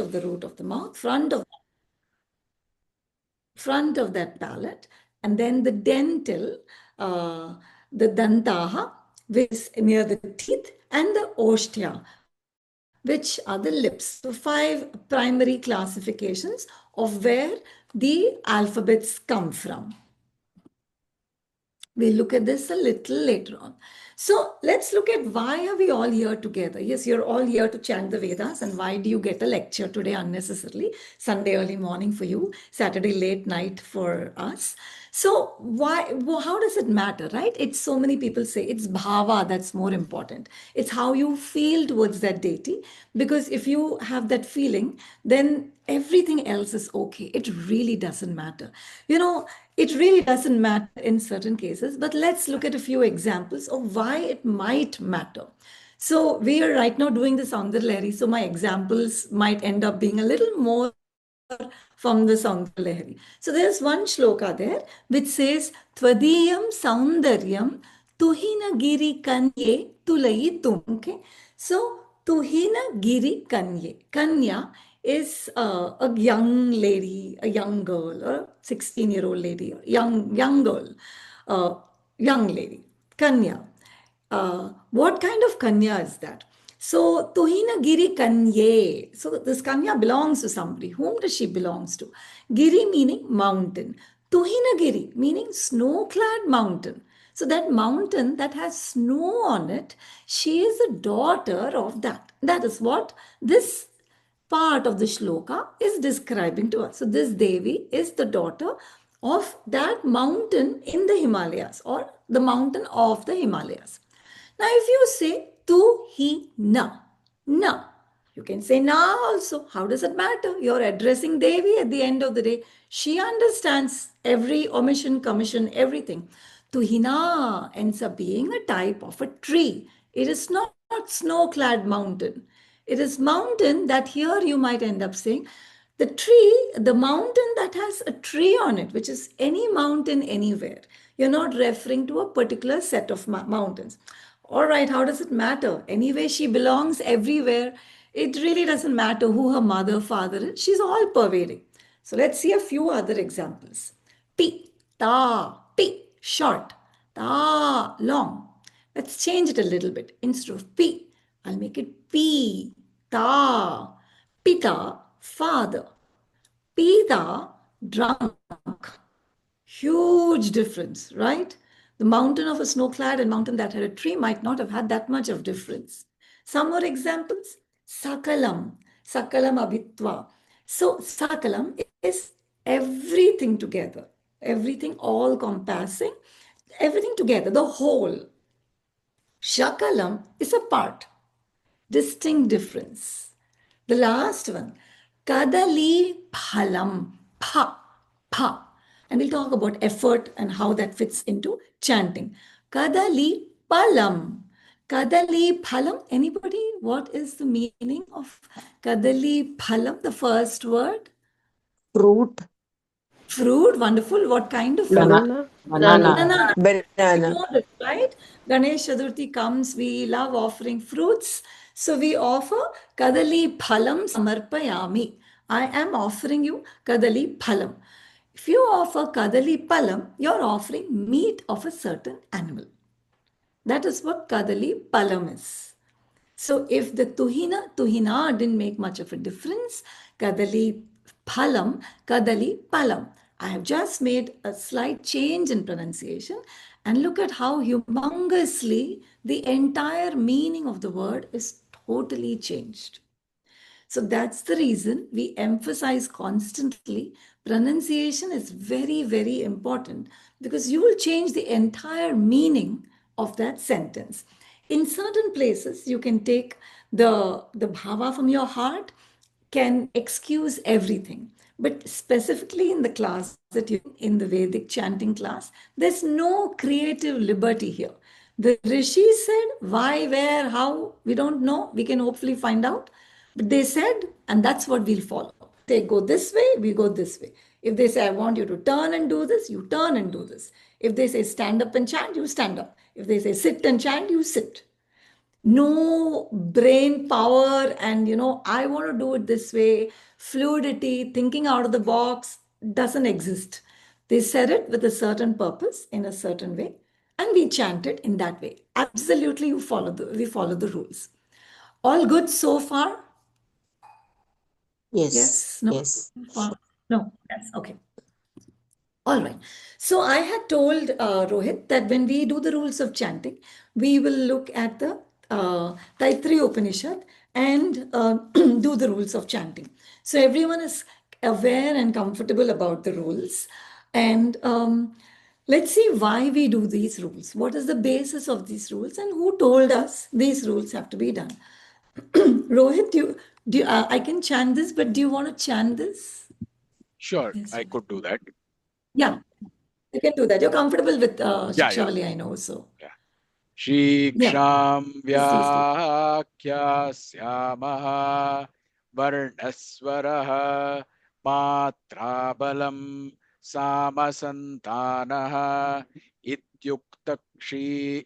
of the root of the mouth, front of that palate, and then the dental, the dantaha, which is near the teeth, and the oshtya, which are the lips. So 5 primary classifications of where the alphabets come from. We'll look at this a little later on. So let's look at why are we all here together? Yes, you're all here to chant the Vedas. And why do you get a lecture today unnecessarily? Sunday early morning for you, Saturday late night for us. So why? Well, how does it matter, right? It's so many people say it's bhava that's more important. It's how you feel towards that deity. Because if you have that feeling, then everything else is okay. It really doesn't matter. It really doesn't matter in certain cases, but let's look at a few examples of why it might matter. So we are right now doing the Saundarlahari, so my examples might end up being a little more from the Saundarlahari. So there's one shloka there which says, Tvadiyam Saundaryam Tuhina Giri Kanye Tulayi Tum. Okay, so Tuhina Giri Kanye. Kanya is a young lady, a young girl, or a 16-year-old lady, young girl, young lady, Kanya. What kind of Kanya is that? So, Tuhina Giri Kanye. So, this Kanya belongs to somebody. Whom does she belongs to? Giri meaning mountain. Tuhina Giri meaning snow-clad mountain. So, that mountain that has snow on it, she is the daughter of that. That is what this part of the shloka is describing to us. So, this Devi is the daughter of that mountain in the Himalayas, or the mountain of the Himalayas. Now, if you say tu hi na, you can say na also. How does it matter? You're addressing Devi at the end of the day. She understands every omission, commission, everything. Tu hi na ends up being a type of a tree. It is not snow-clad mountain. It is mountain that here you might end up saying, the tree, the mountain that has a tree on it, which is any mountain anywhere. You're not referring to a particular set of mountains. All right, how does it matter? Anyway, she belongs everywhere. It really doesn't matter who her mother, father is. She's all pervading. So let's see a few other examples. Pi, ta, pi, short, ta, long. Let's change it a little bit. Instead of pi, I'll make it pi, ta, pita, father, pita, drunk. Huge difference, right? The mountain of a snow-clad and mountain that had a tree might not have had that much of difference. Some more examples. Sakalam, sakalam abhitva. So sakalam is everything together, everything all compassing, everything together, the whole. Shakalam is a part, distinct difference. The last one, kadali phalam, pa. And we'll talk about effort and how that fits into chanting. Kadali palam. Kadali phalam. Anybody? What is the meaning of kadali phalam? The first word? Fruit. Fruit. Wonderful. What kind of fruit? Banana. Banana. Right? Ganesh Chaturthi comes. We love offering fruits. So we offer kadali phalam samarpayami. I am offering you kadali phalam. If you offer kadali palam, you're offering meat of a certain animal. That is what kadali palam is. So if the tuhina didn't make much of a difference, kadali palam. I have just made a slight change in pronunciation, and look at how humongously the entire meaning of the word is totally changed. So that's the reason we emphasize constantly pronunciation is very, very important, because you will change the entire meaning of that sentence. In certain places, you can take the bhava from your heart, can excuse everything. But specifically in the class that you in the Vedic chanting class, there's no creative liberty here. The rishi said why, where, how, we don't know. We can hopefully find out. But they said, and that's what we'll follow. They go this way, we go this way. If they say, I want you to turn and do this, you turn and do this. If they say stand up and chant, you stand up. If they say sit and chant, you sit. No brain power and, I want to do it this way. Fluidity, thinking out of the box doesn't exist. They said it with a certain purpose in a certain way, and we chant it in that way. Absolutely, we follow the rules. All good so far? Yes, Yes, no, yes, far. No, yes, okay. All right. So I had told Rohit that when we do the rules of chanting, we will look at the Taittiriya Upanishad and do the rules of chanting. So everyone is aware and comfortable about the rules. And let's see why we do these rules. What is the basis of these rules and who told us these rules have to be done? Rohit, I can chant this, but do you want to chant this? Sure, Yes, I Rohit. could do that. Yeah. You can do that. You're comfortable with Yeah, yeah, Shikshavalli, I know. So, yeah. yeah, Shiksham please do. Vyakhyasyamah Varnaswaraha Maatra Balam Saama Santana Ityuktakshi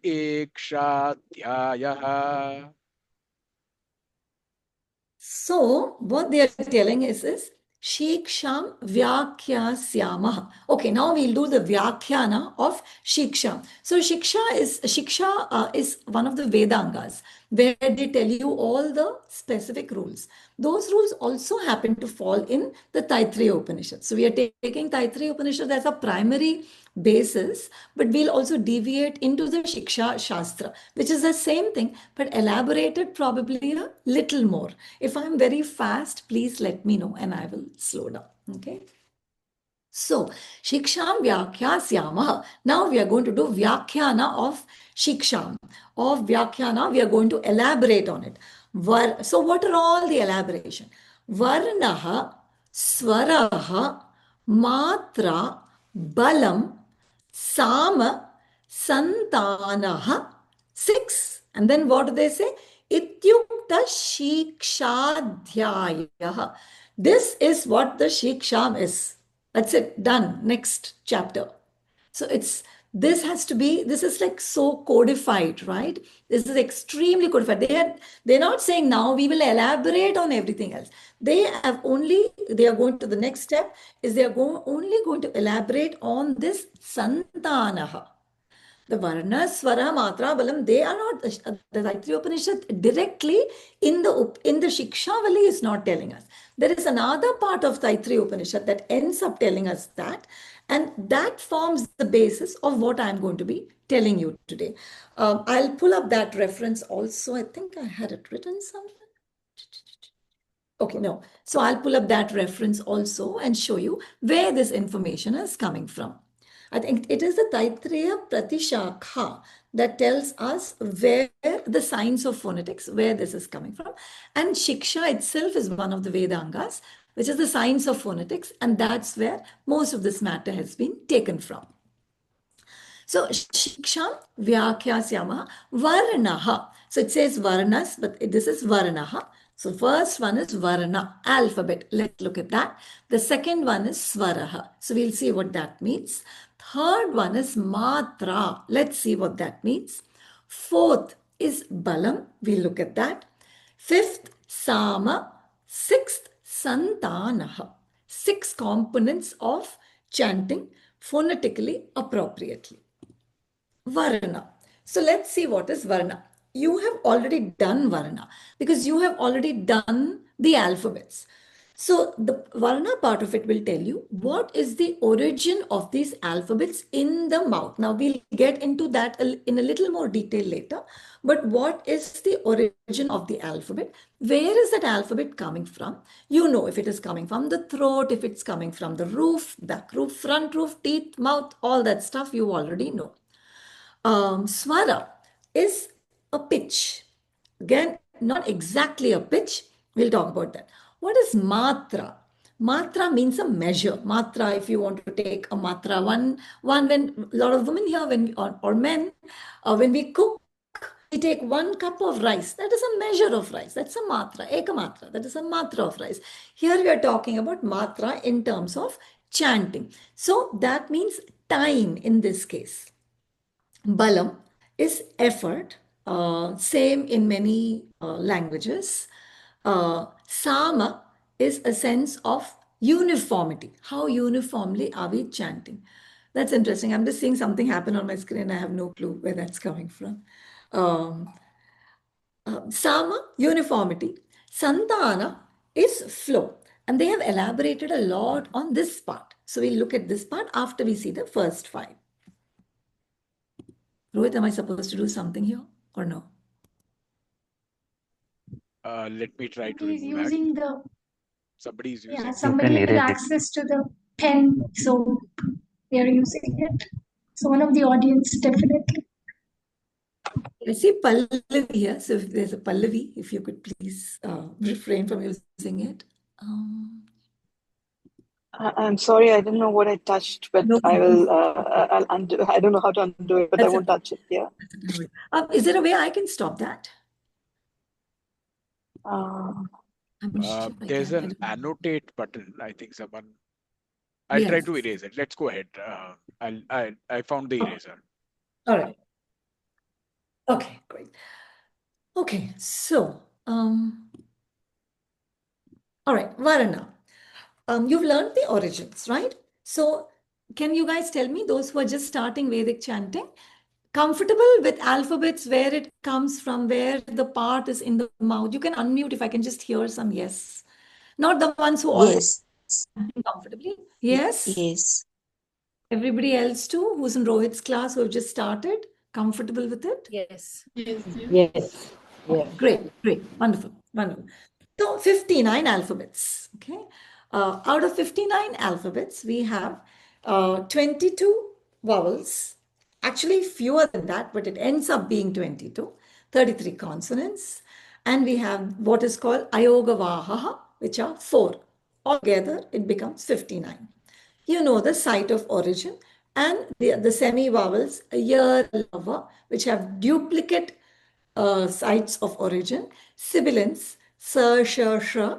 So, what they are telling is Shiksham Vyakyasyamah. Okay, now we'll do the Vyakhyana of Shiksha. So, Shiksha is one of the Vedangas where they tell you all the specific rules. Those rules also happen to fall in the Taittiriya Upanishad. So, we are taking Taittiriya Upanishad as a primary basis, but we'll also deviate into the Shiksha Shastra, which is the same thing, but elaborated probably a little more. If I'm very fast, please let me know and I will slow down. Okay. So, Shiksham Vyakhyasyamasah. Now we are going to do Vyakhyana of Shiksham. Of Vyakhyana, we are going to elaborate on it. So, what are all the elaboration? Varnaha, Swaraha, Maatra, Balam, Saama, Santanaha, six. And then what do they say? Ityukta Shikshadhyaya. This is what the Shiksham is. That's it, done. Next chapter. So this is like so codified, right? This is extremely codified. They're not saying now we will elaborate on everything else. They are going to the next step is they are only going to elaborate on this Santanaha. The Varna, Swara, Matra, Balam, they are not the Taittiriya Upanishad directly in the Shikshavalli is not telling us. There is another part of Taittiriya Upanishad that ends up telling us that, and that forms the basis of what I'm going to be telling you today. I'll pull up that reference also. I think I had it written somewhere. Okay, no. So I'll pull up that reference also and show you where this information is coming from. I think it is the Taittiriya Pratishakha that tells us where the science of phonetics, where this is coming from. And Shiksha itself is one of the Vedangas, which is the science of phonetics, and that's where most of this matter has been taken from. So Shiksham Vyakyasyama Varnaha. So it says Varnas, but this is Varnaha. So first one is Varna, alphabet. Let's look at that. The second one is Swaraha. So we'll see what that means. Third one is Matra. Let's see what that means. Fourth is Balam. We'll look at that. Fifth, Sāma. Sixth, Santanaha. Six components of chanting phonetically appropriately. Varna. So let's see what is Varna. You have already done Varna because you have already done the alphabets. So the Varna part of it will tell you what is the origin of these alphabets in the mouth. Now we'll get into that in a little more detail later. But what is the origin of the alphabet? Where is that alphabet coming from? You know if it is coming from the throat, if it's coming from the roof, back roof, front roof, teeth, mouth, all that stuff you already know. Swara is a pitch. Again, not exactly a pitch. We'll talk about that. What is matra? Matra means a measure. Matra, if you want to take a matra, one when a lot of women here, or men, when we cook, we take 1 cup of rice. That is a measure of rice. That's a matra, eka matra. That is a matra of rice. Here we are talking about matra in terms of chanting. So that means time in this case. Balam is effort. Same in many languages. Sāma is a sense of uniformity. How uniformly are we chanting? That's interesting. I'm just seeing something happen on my screen. I have no clue where that's coming from. Um, Sāma, uniformity. Santana is flow. And they have elaborated a lot on this part. So we'll look at this part after we see the first five. Rohit, am I supposed to do something here or no? Let me try to Somebody is remove that. using the Somebody is yeah, using. somebody You has can erase it. access to the pen, so they are using it. So one of the audience definitely. I see Pallavi here. So if there's a Pallavi, if you could please refrain from using it. I'm sorry, I didn't know what I touched, but No I problem. will. I'll undo. I don't know how to undo it, but I That's won't okay. touch it. Yeah. Is there a way I can stop that? Um, I'm sure I There's can. I an don't know. annotate button. I think someone. I'll try Yes. to erase it. Let's go ahead. I found the eraser. All right. Okay, great. Okay, so all right, Varana. You've learned the origins, right? So can you guys tell me, those who are just starting Vedic chanting, comfortable with alphabets, where it comes from, where the part is in the mouth? You can unmute if I can just hear some yes. Not the ones who already Yes. comfortably. Yes. Yes. Everybody else too, who's in Rohit's class, who have just started, comfortable with it? Yes. Yes. Yes. Great, great, wonderful, wonderful. So 59 alphabets, okay? Out of 59 alphabets, we have 22 vowels. Actually, fewer than that, but it ends up being 22, 33 consonants. And we have what is called ayogavaha, which are 4. Altogether, it becomes 59. You know the site of origin and the semi-vowels, yer, lava, which have duplicate sites of origin, sibilants, sa, sha, sha,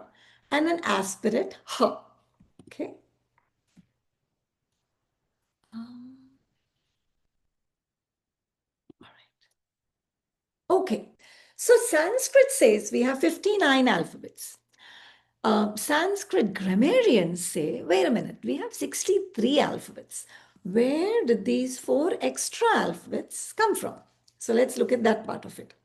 and an aspirate, ha. Okay. All right. Okay. So Sanskrit says we have 59 alphabets. Sanskrit grammarians say, wait a minute, we have 63 alphabets. Where did these 4 extra alphabets come from? So let's look at that part of it.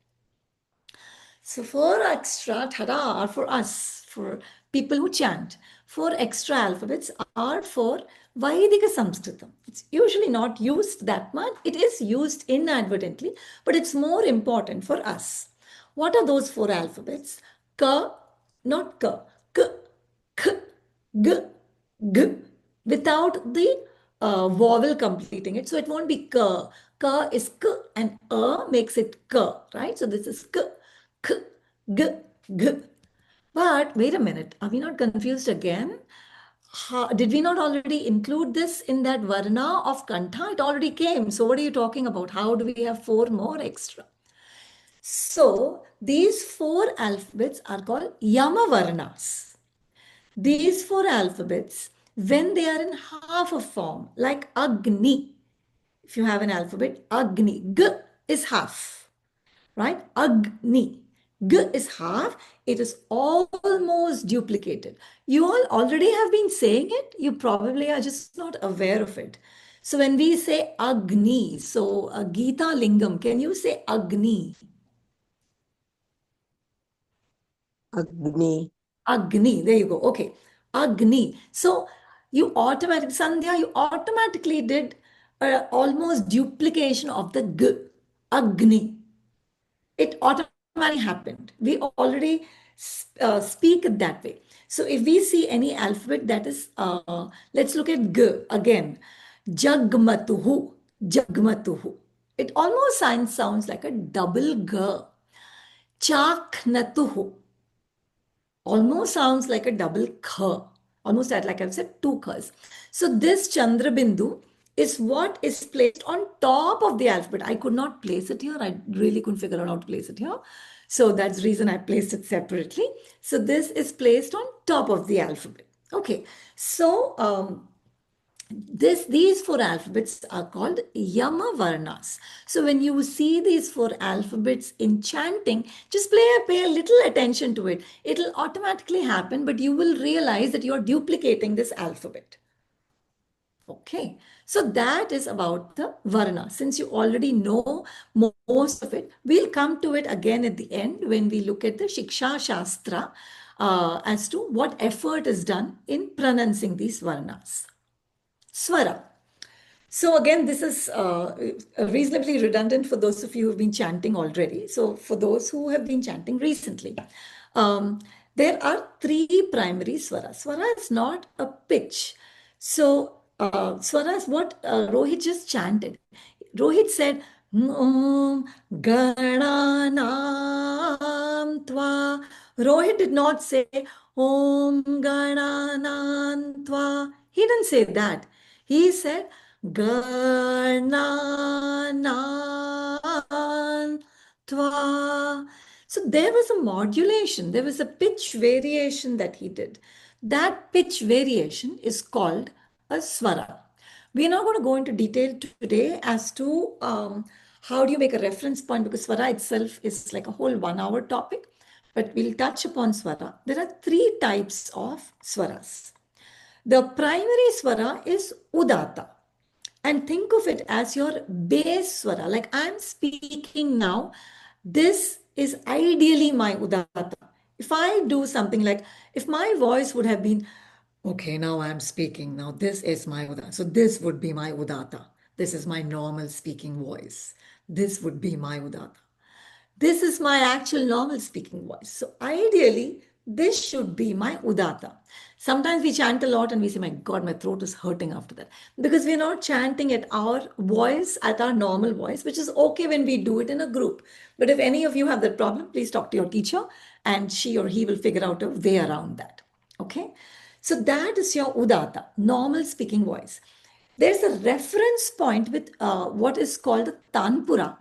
So 4 extra, tada, are for us, for people who chant. 4 extra alphabets are for Vedic Sanskritam. It's usually not used that much. It is used inadvertently, but it's more important for us. What are those 4 alphabets? Ka, not ka, k, k, g, g, without the vowel completing it. So it won't be ka. Ka is k and a makes it ka, right? So this is k, k, g, g. But wait a minute, are we not confused again? Did we not already include this in that varna of kantha? It already came. So what are you talking about? How do we have 4 more extra? So these 4 alphabets are called yama varnas. These 4 alphabets, when they are in half a form, like Agni, if you have an alphabet, Agni, G is half, right? Agni, G is half, it is almost duplicated. You all already have been saying it, you probably are just not aware of it. So when we say Agni, so Gita Lingam, can you say Agni? Agni. Agni, there you go. Okay. Agni. So you automatically, Sandhya, you automatically did almost duplication of the G. Agni. It automatically happened. We already speak it that way. So if we see any alphabet that is, let's look at G again. Jagmatuhu. Jagmatuhu. It almost sounds like a double G. Chaknatuhu almost sounds like a double kha. Almost like I've said, 2 khas. So this Chandra Bindu is what is placed on top of the alphabet. I could not place it here. I really couldn't figure out how to place it here. So that's the reason I placed it separately. So this is placed on top of the alphabet. Okay. So These four alphabets are called Yama Varnas. So when you see these four alphabets in chanting, just pay a little attention to it. It'll automatically happen, but you will realize that you're duplicating this alphabet. Okay, so that is about the Varna. Since you already know most of it, we'll come to it again at the end when we look at the Shiksha Shastra as to what effort is done in pronouncing these Varnas. Swara. So again, this is reasonably redundant for those of you who've been chanting already. So for those who have been chanting recently, there are three primary swaras. Swara is not a pitch. So swara is what Rohit just chanted. Rohit said, Om Gananam Tva. Rohit did not say Om Gananam Tva. He didn't say that. He said Gananam Tva. So there was a modulation, there was a pitch variation that he did. That pitch variation is called a swara. We're not going to go into detail today as to how do you make a reference point, because swara itself is like a whole 1 hour topic, but we'll touch upon swara. There are three types of swaras. The primary swara is udata. And think of it as your base swara. Like I'm speaking now, this is ideally my udata. If I do something like, if my voice would have been, okay, now I'm speaking, now this is my udata. So this would be my udata. This is my normal speaking voice. This would be my udata. This is my actual normal speaking voice. So ideally, this should be my udata. Sometimes we chant a lot and we say, my God, my throat is hurting after that. Because we're not chanting at our voice, at our normal voice, which is okay when we do it in a group. But if any of you have that problem, please talk to your teacher and she or he will figure out a way around that. Okay? So that is your udata, normal speaking voice. There's a reference point with what is called tanpura.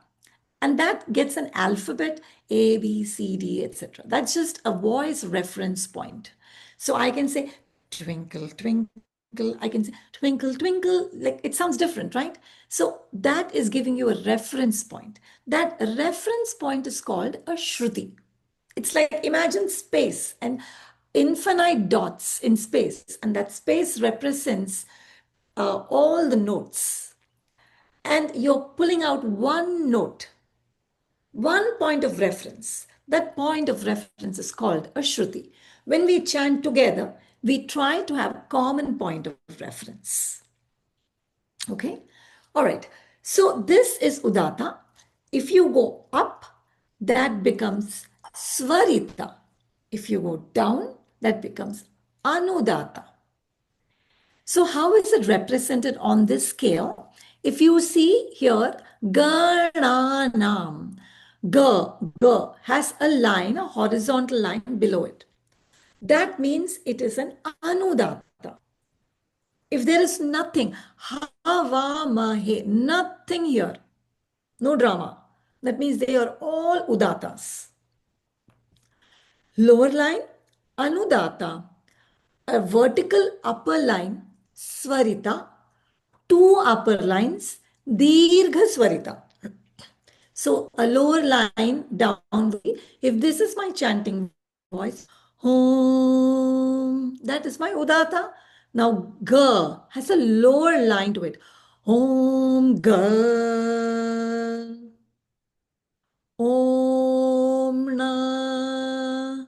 And that gets an alphabet A, B, C, D, etc. That's just a voice reference point. So I can say twinkle, twinkle. I can say twinkle, twinkle. Like it sounds different, right? So that is giving you a reference point. That reference point is called a shruti. It's like imagine space and infinite dots in space. And that space represents all the notes. And you're pulling out one note. One point of reference. That point of reference is called a shruti. When we chant together, we try to have a common point of reference. Okay? All right. So this is udata. If you go up, that becomes svarita. If you go down, that becomes anudata. So how is it represented on this scale? If you see here, gananam, G has a line, a horizontal line below it. That means it is an anudata. If there is nothing, havamahe, nothing here, no drama, that means they are all udatas. Lower line, anudata. A vertical upper line, swarita. Two upper lines, dirgha swarita. So a lower line down, if this is my chanting voice, Om, that is my udata. Now Ga has a lower line to it. Om Ga. Om Na.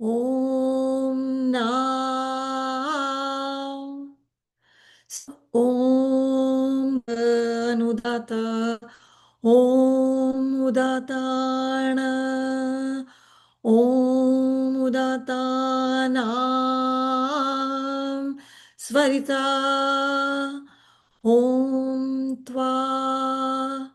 Om Na. Om Anudata. Om Udatana. Om Udatanam. Svarita. Om Tva.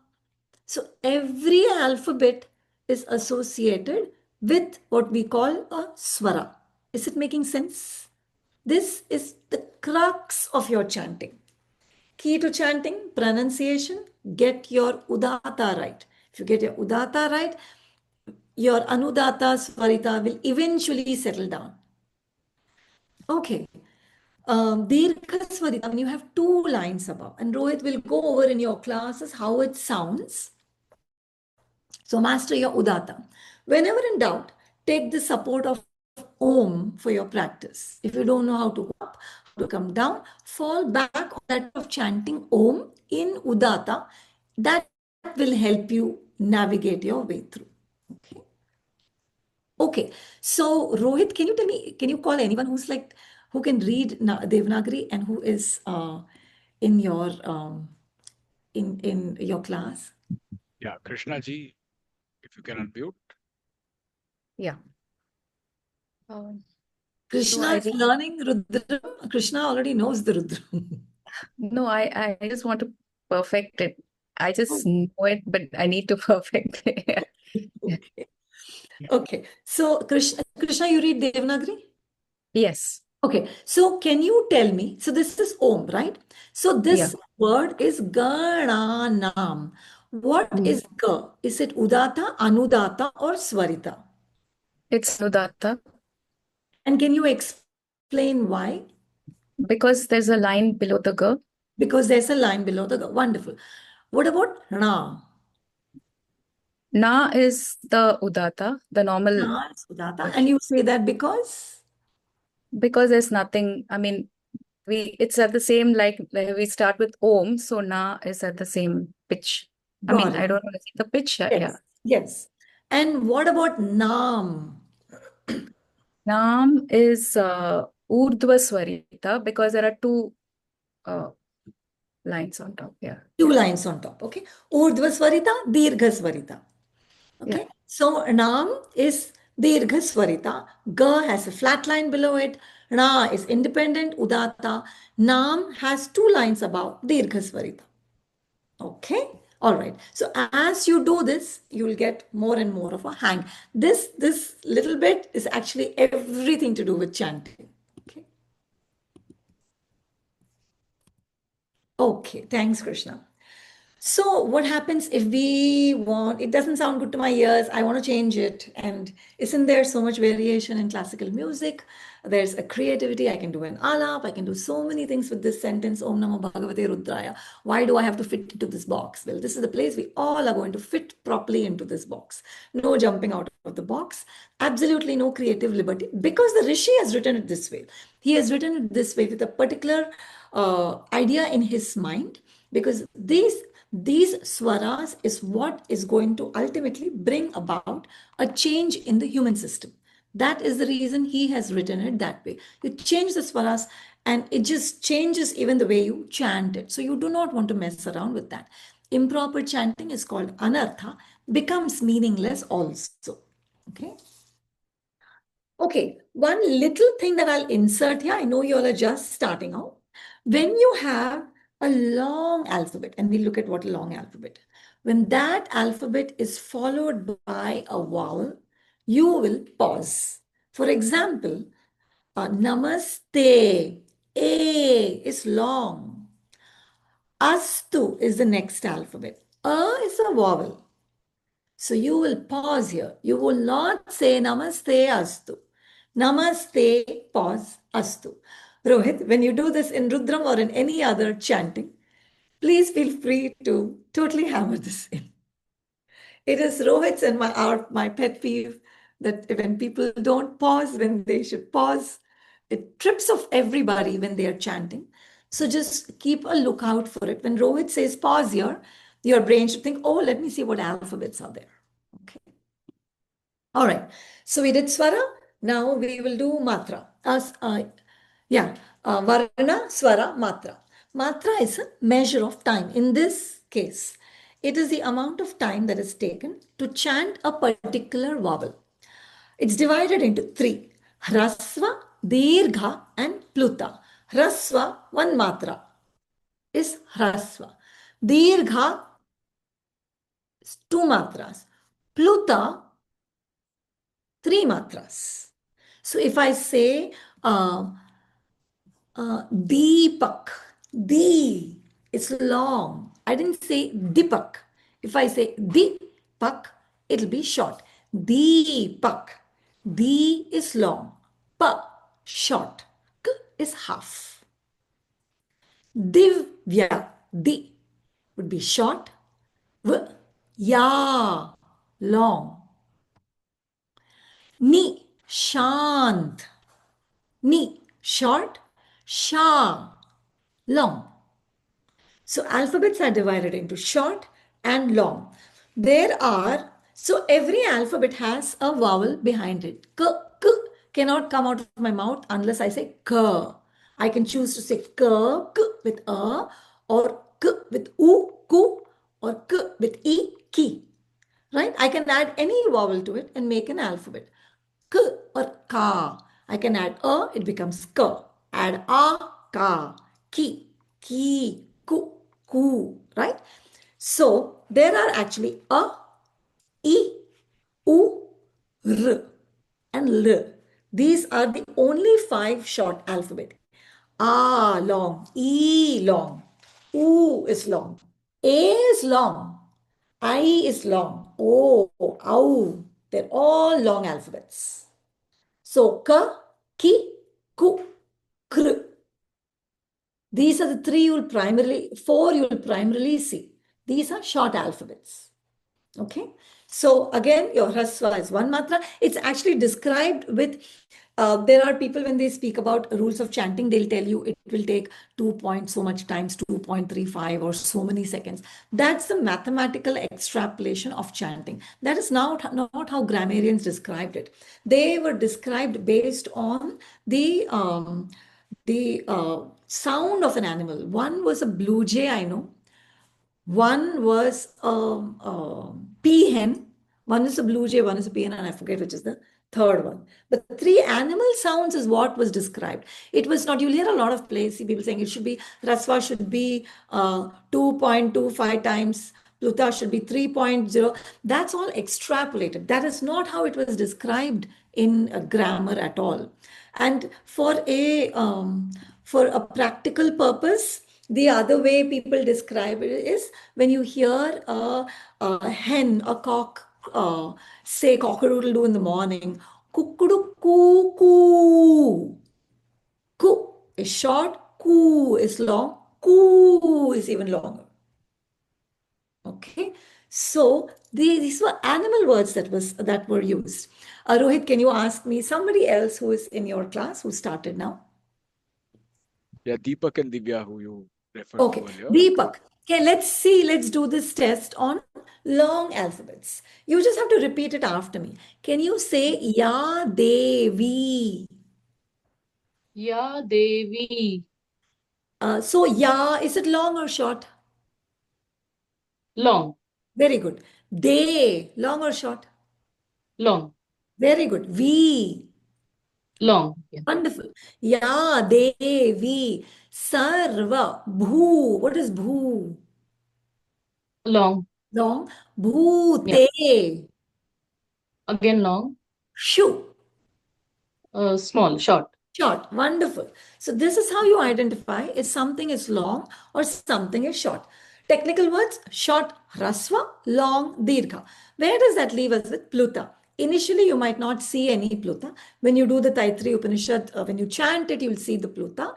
So every alphabet is associated with what we call a swara. Is it making sense? This is the crux of your chanting. Key to chanting, pronunciation, get your udata right. If you get your udata right, your anudata, svarita will eventually settle down. Okay. Dirgha Swarita, when you have two lines above, and Rohit will go over in your classes how it sounds. So master your Udata. Whenever in doubt, take the support of Om for your practice. If you don't know how to go up, how to come down, fall back on that of chanting Om in Udata. That will help you navigate your way through. Okay. Okay. So Rohit, can you tell me, can you call anyone who's like, who can read Devanagari and who is in your in your class? Yeah, Krishna ji, if you can unmute. Yeah. No, Krishna I is think learning Rudram. Krishna already knows the Rudram. no, I just want to perfect it. I just Oh, know it, but I need to perfect it. okay. Okay. So Krishna, you read Devanagari? Yes. Okay. So can you tell me? So this is Om, right? So Yeah. this word is Gananam. What Mm. is Ga? Is it Udata, Anudata, or Swarita? It's Nudatta And can you explain why? because there's a line below the G. Because there's a line below the Ga. Wonderful. What about Na? Na is the Udatta, the normal Na is Udata. And version. you say that because? Because there's nothing, I mean, it's at the same like we start with Om, so Na is at the same pitch. I mean, Got I it. don't know, is it the pitch? Yeah. Yes. Yes. And what about Nam? Nam is Urdhva Swarita because there are two uh, lines on top. Yeah. Two lines on top. Okay. Urdhva Swarita, Dirgha Swarita. Yeah. Okay. So Nam is Dirgha Swarita. Ga has a flat line below it. Na is independent, Udata. Nam has two lines above, Dirgha Swarita. Okay. All right. So as you do this, you will get more and more of a hang. This little bit is actually everything to do with chanting. Okay. Okay. Thanks, Krishna. So what happens if we want, it doesn't sound good to my ears, I want to change it. And isn't there so much variation in classical music? There's a creativity. I can do an alap. I can do so many things with this sentence, Om Namo Bhagavate Rudraya. Why do I have to fit into this box? Well, this is the place we all are going to fit properly into this box. No jumping out of the box. Absolutely no creative liberty because the Rishi has written it this way. He has written it this way with a particular idea in his mind because these swaras is what is going to ultimately bring about a change in the human system. That is the reason he has written it that way. You change the swaras and it just changes even the way you chant it. So you do not want to mess around with that. Improper chanting is called anartha, becomes meaningless also. Okay. Okay, one little thing that I'll insert here, I know you all are just starting out. When you have a long alphabet, and we look at what a long alphabet, when that alphabet is followed by a vowel, you will pause. For example, namaste, A is long. Astu is the next alphabet. A is a vowel. So you will pause here. You will not say namaste astu. Namaste, pause, astu. Rohit, when you do this in Rudram or in any other chanting, please feel free to totally hammer this in. It is Rohit's and my pet peeve that when people don't pause when they should pause, it trips off everybody when they are chanting. So just keep a lookout for it. When Rohit says pause here, your brain should think, oh, let me see what alphabets are there. Okay. All right. So we did swara. Now we will do matra. Varna, swara, matra. Matra is a measure of time. In this case, it is the amount of time that is taken to chant a particular vowel. It's divided into three: Hrasva, Dirgha, and Pluta. Hrasva, one matra, is Hrasva. Dirgha, two matras. Pluta, three matras. So if I say Deepak, D, it's long. I didn't say Dipak. If I say Dipak, it'll be short. Deepak. D is long. Pa, short. K is half. Divya, di would be short. Ya, long. Ni, shant. Ni, short. Sha, long. So alphabets are divided into short and long. So every alphabet has a vowel behind it. K cannot come out of my mouth unless I say k. I can choose to say k with a, or k with u, ku, or k with e, ki. Right? I can add any vowel to it and make an alphabet. K or ka. I can add a, it becomes k. Add a, ka, ki, ku, right? So there are actually a, e, u, r, and l. These are the only 5 short alphabet. A long, E long, U is long, A is long, I is long, O, Au. They're all long alphabets. So ka, ki, ku, kr. These are the 4 you will primarily see. These are short alphabets. Okay. So again, your hrasva is 1 matra. It's actually described with, there are people when they speak about rules of chanting, they'll tell you it will take 2 point so much times 2.35 or so many seconds. That's the mathematical extrapolation of chanting. That is not how grammarians described it. They were described based on the sound of an animal. One was a blue jay, I know. One was a peahen, one is a blue jay, one is a peahen, and I forget which is the third one. But 3 animal sounds is what was described. It was not, you'll hear a lot of places, people saying it should be, Rasva should be 2.25 times, Pluta should be 3.0. That's all extrapolated. That is not how it was described in grammar at all. And for a practical purpose, the other way people describe it is when you hear a hen, a cock, say cock-a-doodle-doo in the morning, kukkudu-koo-koo. Ku is short, koo is long, koo is even longer. Okay, so these were animal words that were used. Rohit, can you ask me somebody else who is in your class who started now? Yeah, Deepak and Divya, who you referred Okay, to earlier. Deepak. Okay, let's do this test on long alphabets. You just have to repeat it after me. Can you say Ya Devi? Ya Devi. So Ya, is it long or short? Long. Very good. De, long or short? Long. Very good. Vi, Long. Yeah. wonderful. Ya Devi. Sarva, Bhu. What is Bhu? Long. Long. Yeah. Bhute. Again long. Shu. Small. Short. Short, wonderful. So this is how you identify if something is long or something is short. Technical words, short hrasva, long dirgha. Where does that leave us with pluta? Initially, you might not see any pluta. When you do the Taittiriya Upanishad, when you chant it, you'll see the pluta.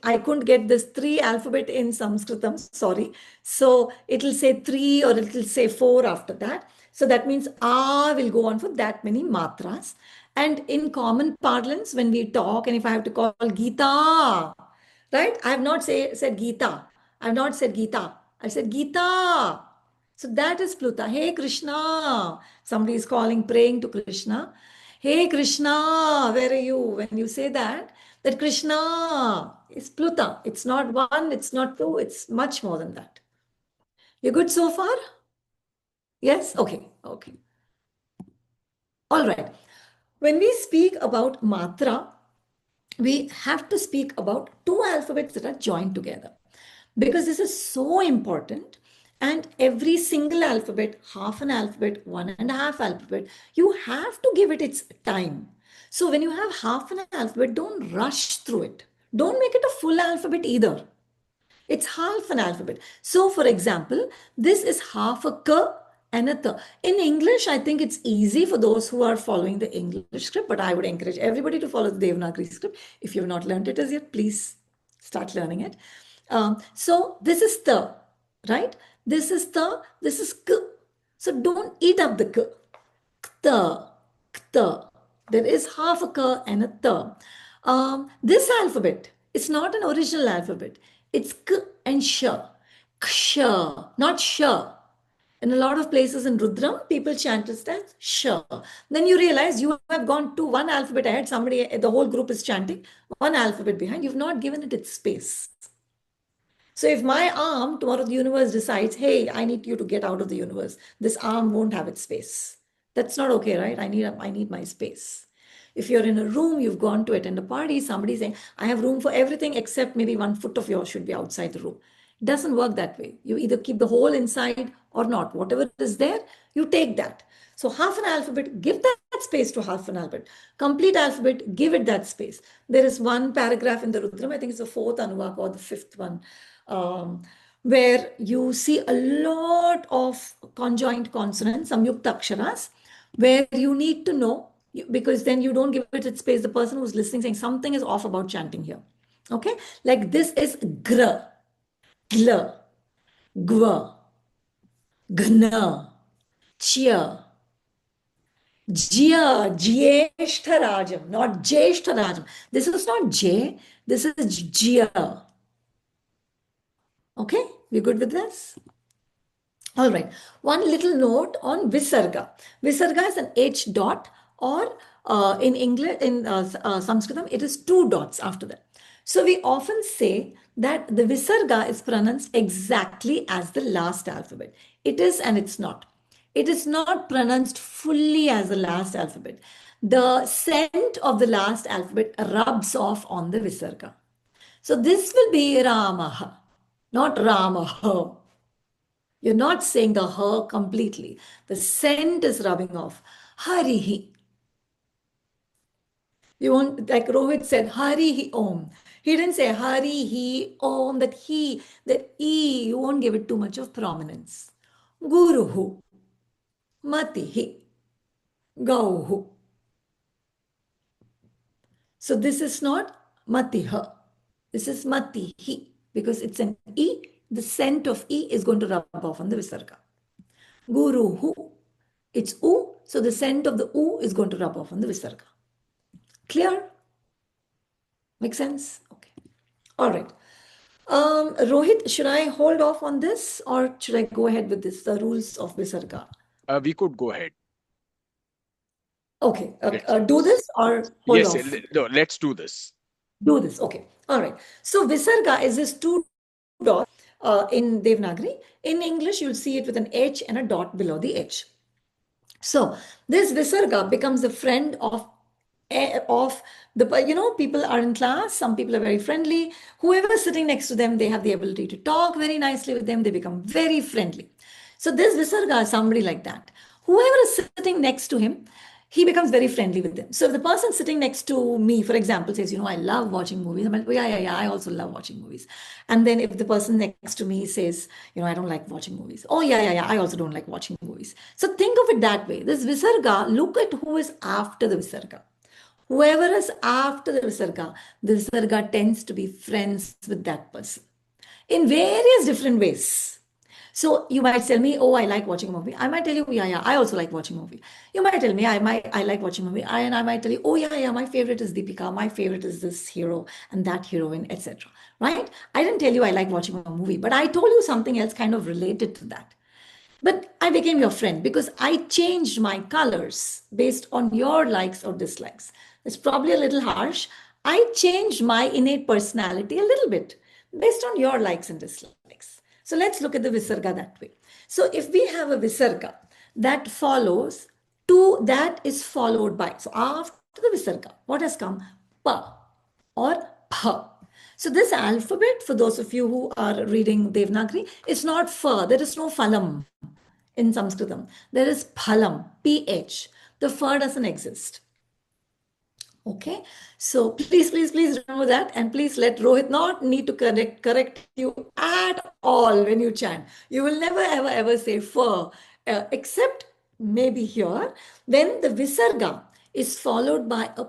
I couldn't get this 3 alphabet in Sanskritam, sorry. So it'll say 3 or it'll say 4 after that. So that means A will go on for that many matras. And in common parlance, when we talk, and if I have to call Gita, right? I have not said Gita. I have not said Gita. I said Gita. So that is Pluta. Hey Krishna. Somebody is calling, praying to Krishna. Hey Krishna, where are you? When you say that Krishna is Pluta. It's not 1, it's not 2, it's much more than that. You good so far? Yes? Okay. Okay. All right. When we speak about Maatra, we have to speak about 2 alphabets that are joined together because this is so important. And every single alphabet, half an alphabet, 1.5 alphabet, you have to give it its time. So when you have half an alphabet, don't rush through it. Don't make it a full alphabet either. It's half an alphabet. So for example, this is half a k and a th. In English, I think it's easy for those who are following the English script, but I would encourage everybody to follow the Devanagari script. If you have not learned it as yet, please start learning it. So this is the, right? This is the, this is k. So don't eat up the k. Kta, kta. There is half a k and a ta. This alphabet is not an original alphabet. It's k and sh. Ksha, not sh. In a lot of places in Rudram, people chant it as sh. Then you realize you have gone to one alphabet ahead. Somebody, the whole group is chanting one alphabet behind. You've not given it its space. So if my arm, tomorrow the universe decides, hey, I need you to get out of the universe, this arm won't have its space. That's not okay, right? I need my space. If you're in a room, you've gone to attend a party, somebody's saying, I have room for everything except maybe 1 foot of yours should be outside the room. It doesn't work that way. You either keep the whole inside or not. Whatever is there, you take that. So half an alphabet, give that space to half an alphabet. Complete alphabet, give it that space. There is one paragraph in the Rudram, I think it's the 4th Anuvaka or the 5th one, where you see a lot of conjoint consonants, samyukta aksharas, where you need to know, because then you don't give it its space. The person who's listening saying something is off about chanting here. Okay, like this is gr, gl, gva, gna, chia, jya, jyeshtarajam, not jeshtarajam. This is not j, this is jya. Okay, we good with this? All right. One little note on visarga. Visarga is an H dot, or in English, in Sanskritam, it is 2 dots after that. So we often say that the visarga is pronounced exactly as the last alphabet. It is and it's not. It is not pronounced fully as the last alphabet. The scent of the last alphabet rubs off on the visarga. So this will be Ramaha, not Ramaha. You're not saying the ha completely. The scent is rubbing off. Harihi. You won't, like Rohit said, Harihi Om. He didn't say Harihi Om, that he, that E, you won't give it too much of prominence. Guruhu. Matihi. Gauhu. So this is not Matiha. This is Matihi, because it's an E. The scent of E is going to rub off on the visarga. Guruhu. It's U, so the scent of the U is going to rub off on the visarga. Clear? Make sense? Okay. All right. Rohit, should I hold off on this or should I go ahead with this, the rules of visarga? We could go ahead. Okay. Let's Do this or hold yes, off? no, let's do this. Do this. Okay. All right. So visarga is this 2 dots in Devanagari. In English, you'll see it with an H and a dot below the H. So this visarga becomes a friend of the, people are in class, some people are very friendly. Whoever is sitting next to them, they have the ability to talk very nicely with them. They become very friendly. So this visarga is somebody like that. Whoever is sitting next to him, he becomes very friendly with them. So if the person sitting next to me, for example, says, I love watching movies, I'm like, yeah, I also love watching movies. And then if the person next to me says, I don't like watching movies. Oh, yeah, I also don't like watching movies. So think of it that way. This visarga, look at who is after the visarga. Whoever is after the visarga tends to be friends with that person in various different ways. So you might tell me, oh, I like watching a movie. I might tell you, yeah, I also like watching a movie. You might tell me, I like watching a movie. And I might tell you, oh, yeah, my favorite is Deepika. My favorite is this hero and that heroine, etc. Right? I didn't tell you I like watching a movie, but I told you something else kind of related to that. But I became your friend because I changed my colors based on your likes or dislikes. It's probably a little harsh. I changed my innate personality a little bit based on your likes and dislikes. So let's look at the visarga that way. So if we have a visarga that follows that is followed by, so after the visarga, what has come? Pa or pa. So this alphabet, for those of you who are reading Devanagari, is not fa. There is no phalam in Sanskritam. There is phalam, ph. The fa doesn't exist. Okay, so please remember that, and please let Rohit not need to correct you at all when you chant. You will never ever say fa, except maybe here. Then the visarga is followed by a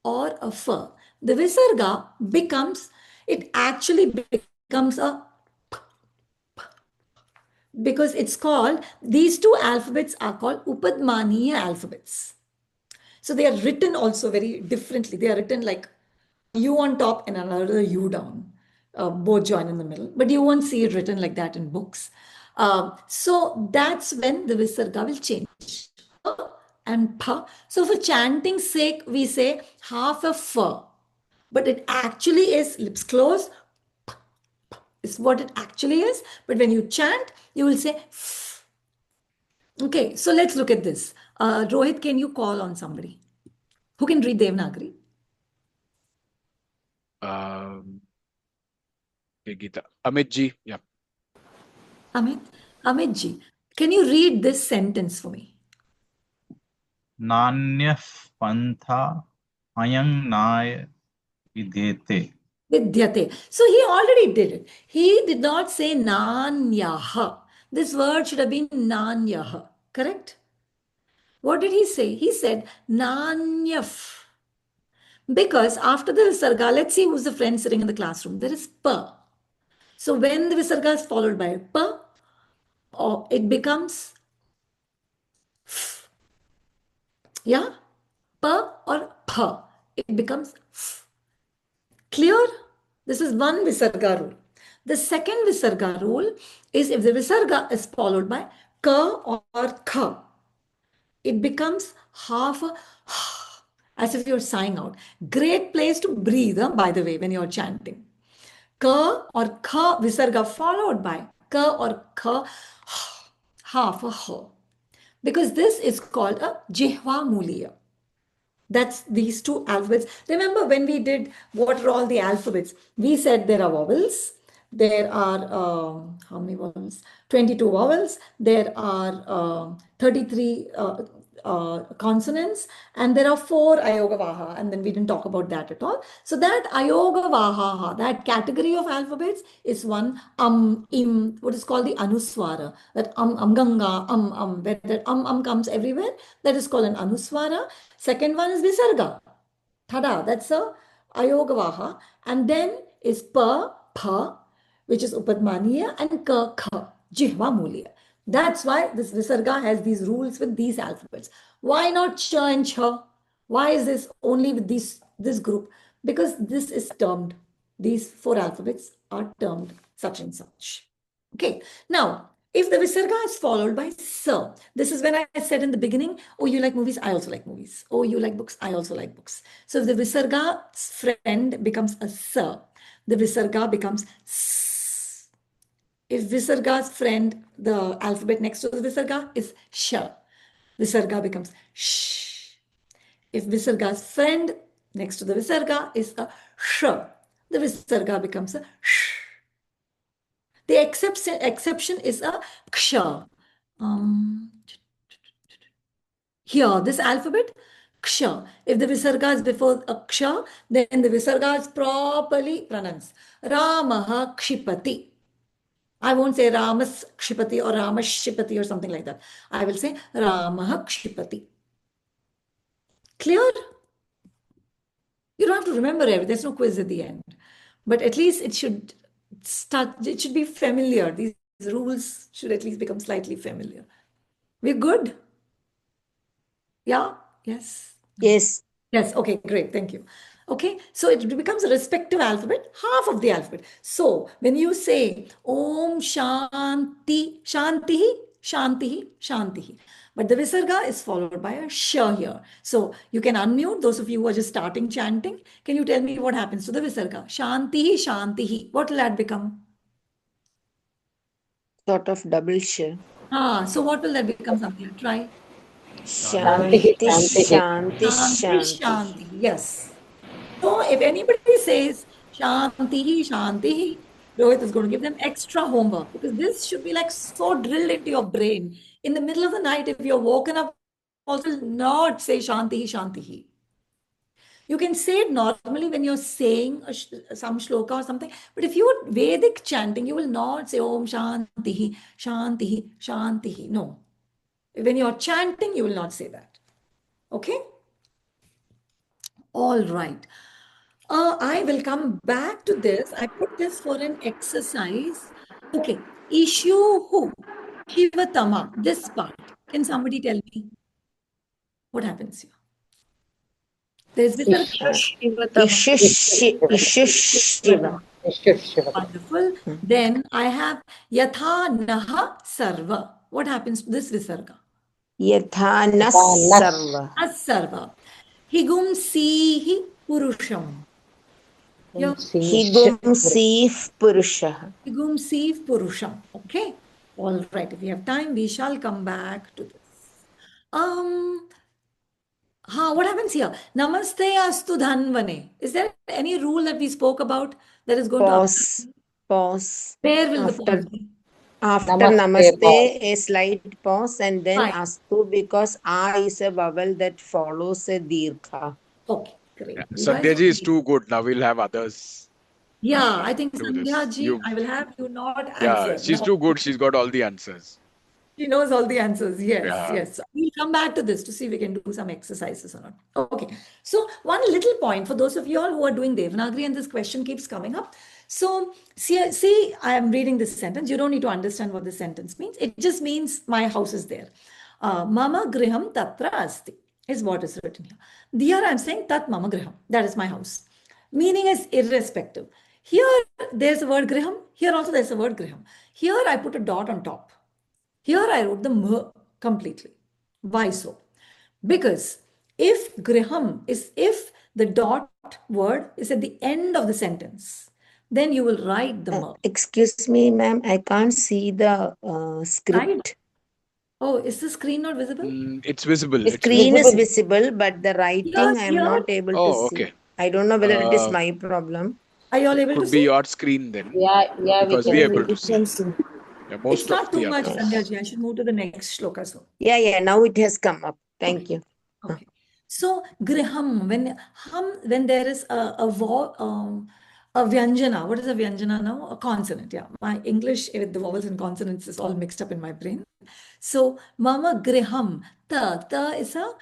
or a fa. The visarga becomes, it actually becomes a because it's called, these two alphabets are called Upadmaniya alphabets. So they are written also very differently. They are written like U on top and another U down, both join in the middle. But you won't see it written like that in books. So that's when the visarga will change. And pa. So for chanting's sake, we say half a f. But it actually is lips closed, is what it actually is. But when you chant, you will say f. Okay, so let's look at this. Rohit, can you call on somebody who can read Devanagari? Okay, Geeta. Amit ji. Yeah. Amit ji, can you read this sentence for me? Nanyah pantha ayang naya videte. Vidyate. So he already did it. He did not say nanyaha. This word should have been nanyaha. Correct? What did he say? He said nanyaf. Because after the visarga, let's see who's the friend sitting in the classroom. There is pa. So when the visarga is followed by pa, or it becomes f. Yeah? Pa or pa. It becomes f. Clear? This is one visarga rule. The second visarga rule is if the visarga is followed by ka or kha, it becomes half a as if you're sighing out. Great place to breathe, by the way, when you're chanting. Ka or kha visarga followed by ka or kha, half a ha. Because this is called a jihva muliya. That's these two alphabets. Remember when we did what are all the alphabets? We said there are vowels. There are, how many vowels? 22 vowels. There are 33 consonants. And there are 4 ayogavaha. And then we didn't talk about that at all. So that ayogavaha, that category of alphabets is one im, what is called the Anuswara. That ganga, where that comes everywhere. That is called an Anuswara. Second one is visarga. Tada, that's a ayogavaha. And then is pa, pa, which is upadmaniya, and ka, kha, jihva muliya. That's why this visarga has these rules with these alphabets. Why not cha and cha? Why is this only with this group? Because this is termed, these 4 alphabets are termed such and such. Okay, now if the visarga is followed by sa, this is when I said in the beginning, oh, you like movies, I also like movies. Oh, you like books, I also like books. So if the visarga's friend becomes a sa, the visarga becomes s. If visarga's friend, the alphabet next to the visarga is sha, visarga becomes sh. If visarga's friend next to the visarga is a sh, the visarga becomes a sh. The exception is a ksha. Here, this alphabet, ksha. If the visarga is before a ksha, then the visarga is properly pronounced. Ramaha kshipati. I won't say Ramas kshipati or Ramashipati or something like that. I will say Ramaha kshipati. Clear? You don't have to remember everything. There's no quiz at the end. But at least it should be familiar. These rules should at least become slightly familiar. We're good? Yeah? Yes? Yes. Yes, okay, great, thank you. Okay, so it becomes a respective alphabet, half of the alphabet. So when you say Om Shanti, Shantihi, Shantihi, Shantihi, but the visarga is followed by a sh here. So you can unmute those of you who are just starting chanting. Can you tell me what happens to the visarga? Shantihi, Shantihi. What will that become? Sort of double sh. So what will that become, something? Try. Shanti, shanti, Shanti, shanti. Shanti. Yes. So if anybody says Shanti, Shanti, Rohit is going to give them extra homework because this should be like so drilled into your brain. In the middle of the night, if you're woken up, also not say Shanti, Shanti. You can say it normally when you're saying some shloka or something. But if you're Vedic chanting, you will not say Om Shanti, Shanti, Shanti. No. When you're chanting, you will not say that. Okay? All right. I will come back to this. I put this for an exercise. Okay. Ishu Shivatama. This part. Can somebody tell me what happens here? There's visarga. Ishishiva. Wonderful. Then I have Yatha Naha Sarva. What happens to this visarga? Yatha nasarva. Asarva. Higum Sihi Purusham. Yeah. Higum sif purusha. Higum Siv Purusham. Okay. All right. If we have time, we shall come back to this. What happens here? Namaste astu dhanvane. Is there any rule that we spoke about that is going to apply? Pause. Where will the After pause be? namaste, a slight pause, and then Fine. astu, because a is a vowel that follows a dirgha. Okay, great. Yeah. You guys Sandhya ji is okay? too good. Now we'll have others Yeah, I think do this. Sandhya ji, You, I will have you not yeah, answer. she's No, too good. She's got all the answers. she knows all the answers. Yes, Yeah. yes. We'll come back to this to see if we can do some exercises or not. Okay. So one little point for those of you all who are doing Devanagari and this question keeps coming up. So see, I am reading this sentence. You don't need to understand what this sentence means. It just means my house is there. Mama griham tatra asti is what is written here. Here I'm saying tat mama griham. That is my house. Meaning is irrespective. Here there's a word griham. Here also there's a word griham. Here I put a dot on top. Here I wrote the m completely. Why so? Because if griham is if the dot word is at the end of the sentence, then you will write the m. Excuse me, ma'am, I can't see the script. Oh, is the screen not visible? It's visible. The It's screen visible. is visible, but the writing I am Here. not able to Oh, see. okay. I don't know whether it is my problem. Are you all able to Could be see? your screen then, Yeah, we because can we're able to see. see. Yeah, most It's of not too the much, others. Sandhya ji. I should move to the next shloka soon. Yeah, now it has come up. Thank you. Okay. So griham, when there is a vyanjana, what is a vyanjana now? A consonant. Yeah, my English with the vowels and consonants is all mixed up in my brain. So mama griham, ta is a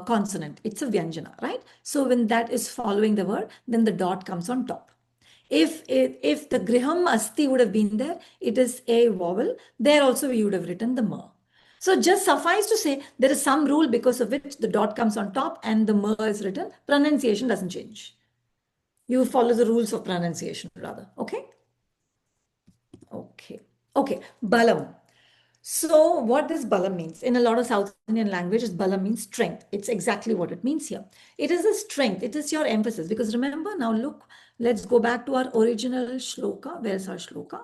consonant. It's a vyanjana, right? So when that is following the word, then the dot comes on top. If the griham asti would have been there, it is a vowel. There also we would have written the ma. So just suffice to say, there is some rule because of which the dot comes on top and the ma is written. Pronunciation doesn't change. You follow the rules of pronunciation rather. Okay? Okay. Okay. Balam. So what this balam means, in a lot of South Indian languages, balam means strength. It's exactly what it means here. It is a strength. It is your emphasis. Because remember, now look, let's go back to our original shloka. Where's our shloka?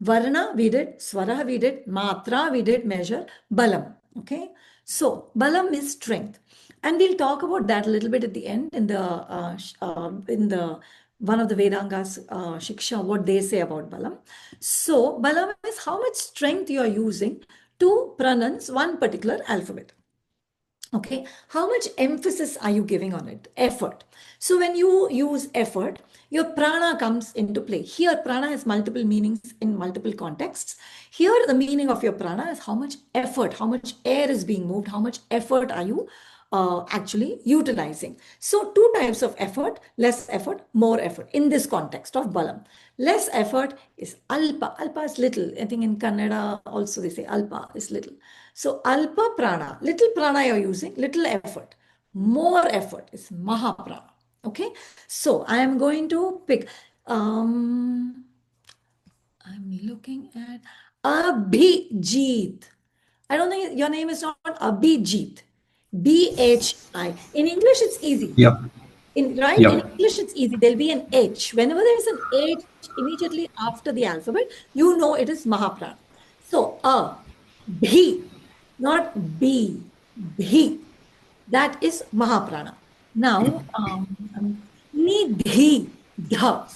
Varna we did, swara we did, matra we did measure, balam. Okay. So balam is strength. And we'll talk about that a little bit at the end in the one of the Vedangas, Shiksha, what they say about balam. So balam is how much strength you are using to pronounce one particular alphabet. Okay, how much emphasis are you giving on it? Effort. So when you use effort, your prana comes into play. Here, prana has multiple meanings in multiple contexts. Here, the meaning of your prana is how much effort, how much air is being moved, how much effort are you actually utilizing. So two types of effort, less effort, more effort in this context of balam. Less effort is alpa. Alpa is little. I think in Kannada also they say alpa is little. So alpa prana, little prana you're using, little effort. More effort is mahaprana. Okay. So I am going to pick, I'm looking at Abhijit. I don't think your name is not Abhijit. BHI. In English, it's easy. Yep. In Yep. English, it's easy. There'll be an H. Whenever there is an H immediately after the alphabet, you know it is Mahaprana. So, Bhi, not B, Bhi. That is Mahaprana. Now, Nidhi, Dha,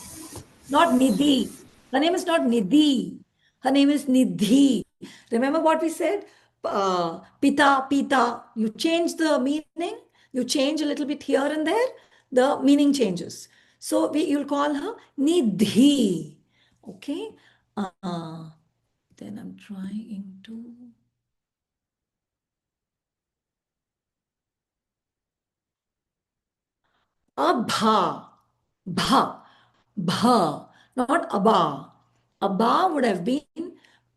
not Nidhi. Her name is not Nidhi. Her name is Nidhi. Remember what we said? Pita, Pita. You change the meaning. You change a little bit here and there. The meaning changes. So you'll call her Nidhi. Okay. Then I'm trying to. Abha. Bha. Bha. Not Abha. Abha would have been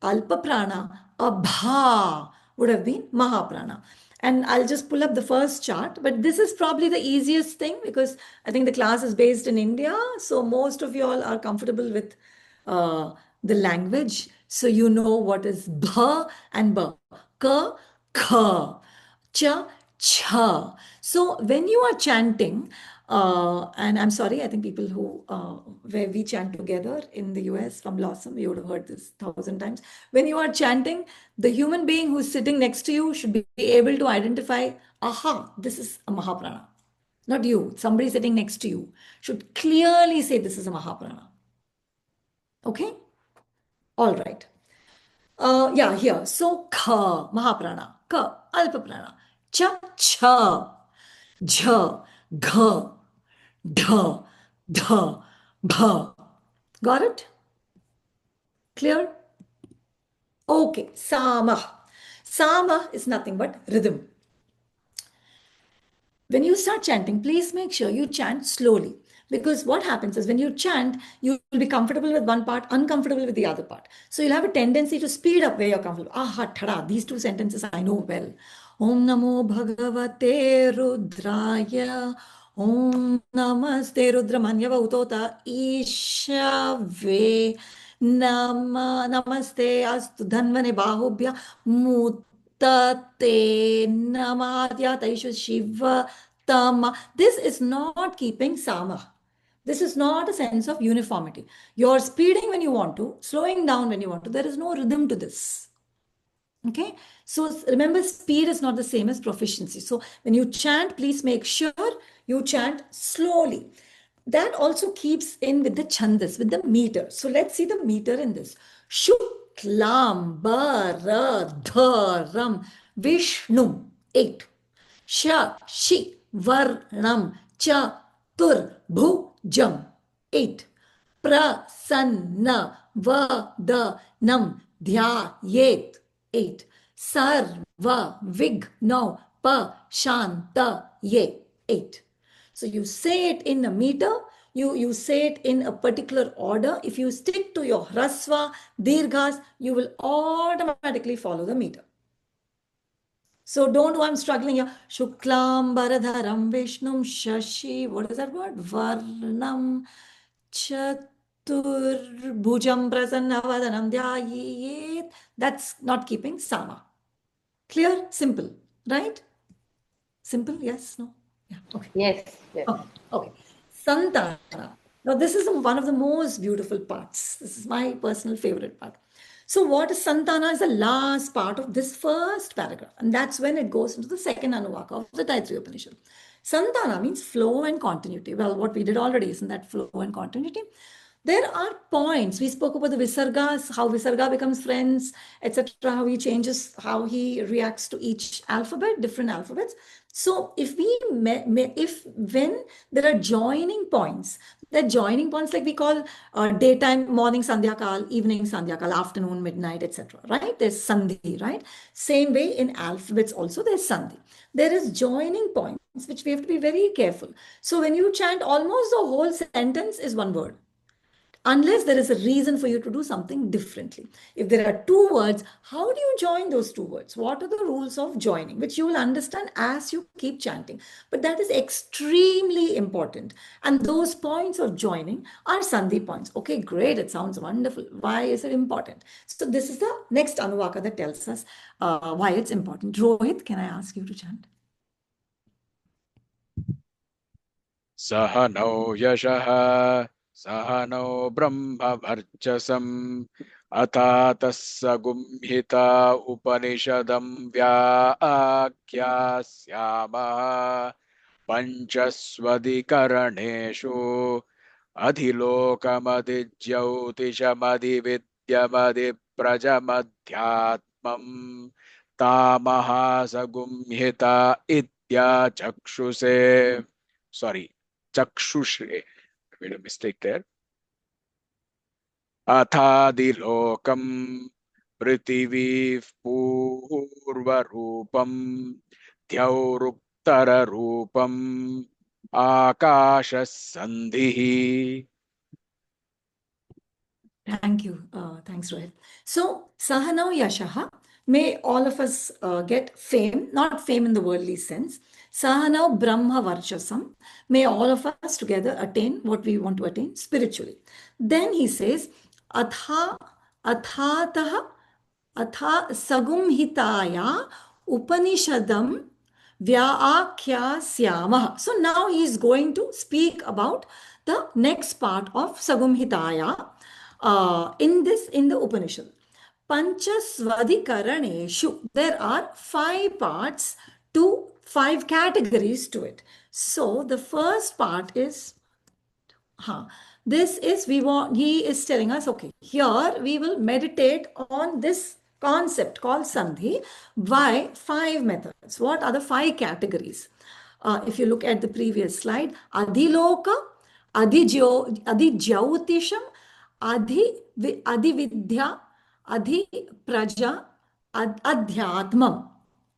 Alpa Prana. Abha would have been Mahaprana. And I'll just pull up the first chart, but this is probably the easiest thing because I think the class is based in India. So most of you all are comfortable with the language. So you know what is bha and ba. Ka, kha, cha, cha. So when you are chanting, and I'm sorry, I think people who, where we chant together in the US from Blossom, you would have heard this 1,000 times. When you are chanting, the human being who's sitting next to you should be able to identify, aha, this is a Mahaprana. Not you, somebody sitting next to you should clearly say this is a Mahaprana. Okay? All right. Yeah, here. So, kha, Mahaprana. Ka, Alpa Prana. Cha, cha. Jha, gha, dha, dha, bha. Got it? Clear? Okay, Sāma. Sāma is nothing but rhythm. When you start chanting, please make sure you chant slowly. Because what happens is when you chant, you will be comfortable with one part, uncomfortable with the other part. So you'll have a tendency to speed up where you're comfortable. Aha, tada, these two sentences I know well. Om Namo Bhagavate Rudraya. Om Namaste Rudramanyava Utota Ishave. Namaste Astu Dhanvane Bahubhya Mutate Namadya Taishu Shiva Tama. This is not keeping Sama. This is not a sense of uniformity. You're speeding when you want to, slowing down when you want to. There is no rhythm to this. Okay, so remember, speed is not the same as proficiency. So when you chant, please make sure you chant slowly. That also keeps in with the chandas, with the meter. So let's see the meter in this. Shuklam Bharadharam Vishnu 8. Shashi Varnam Chaturbhujam 8. Prasanna Vadanam Dhyayet 8. Sarva Vigno Pashantaye 8. So you say it in a meter, you say it in a particular order. If you stick to your hrasva, dirghas, you will automatically follow the meter. So don't do I'm struggling here. Shuklam Bharadharam Vishnum Shashi. What is that word? Varnam Chaturbhujam Prasannavadanam Dhyayet. That's not keeping Sama. Clear? Simple. Right? Simple? Yes? No? Yeah. Okay. Yes, yes. Okay. Okay. Santana. Now, this is one of the most beautiful parts. This is my personal favorite part. So, what is Santana is the last part of this first paragraph, and that's when it goes into the second Anuvaka of the Taittiriya Upanishad. Santana means flow and continuity. Well, what we did already, isn't that flow and continuity? There are points. We spoke about the visargas, how visarga becomes friends, etc., how he changes, how he reacts to each alphabet, different alphabets. So if when there are joining points, the joining points like we call daytime, morning sandhyakal, evening sandhyakal, afternoon, midnight, etc., right? There's sandhi, right? Same way in alphabets also there's sandhi. There is joining points which we have to be very careful. So when you chant, almost the whole sentence is one word, unless there is a reason for you to do something differently. If there are two words, how do you join those two words? What are the rules of joining, which you will understand as you keep chanting? But that is extremely important. And those points of joining are sandhi points. Okay, great. It sounds wonderful. Why is it important? So this is the next Anuvaka that tells us why it's important. Rohit, can I ask you to chant? Sahano yashaha Sahano brahma varchasam Athatassa gumhita upanishadam vyākyasyāmah Panchasvadikaraneshu Adhilokamadidyautishamadividyamadiprajamadhyatmam Tamahasagumhita ityachakshuse. Sorry, chakshushe. Made a mistake there. Athadilokam Prithivī Purvarupam Dhyauruptararupam Akasha sandhi. Thank you. Thanks, Rohit. So, Sahanau Yashaha, may all of us get fame, not fame in the worldly sense. Sahanau Brahma Varchasam, may all of us together attain what we want to attain spiritually. Then he says, Atha, Athataha, Atha Sagumhitaya Upanishadam Vyaakhyasyamah. So now he is going to speak about the next part of Sagumhitaya in the Upanishad. Panchasvadhikaraneshu. There are 5 parts to 5 categories to it. So the first part is this is he is telling us, okay, here we will meditate on this concept called sandhi by 5 methods. What are the 5 categories? If you look at the previous slide, adhiloka, adhijautisham, adhividya, adhipraja, adhyatmam.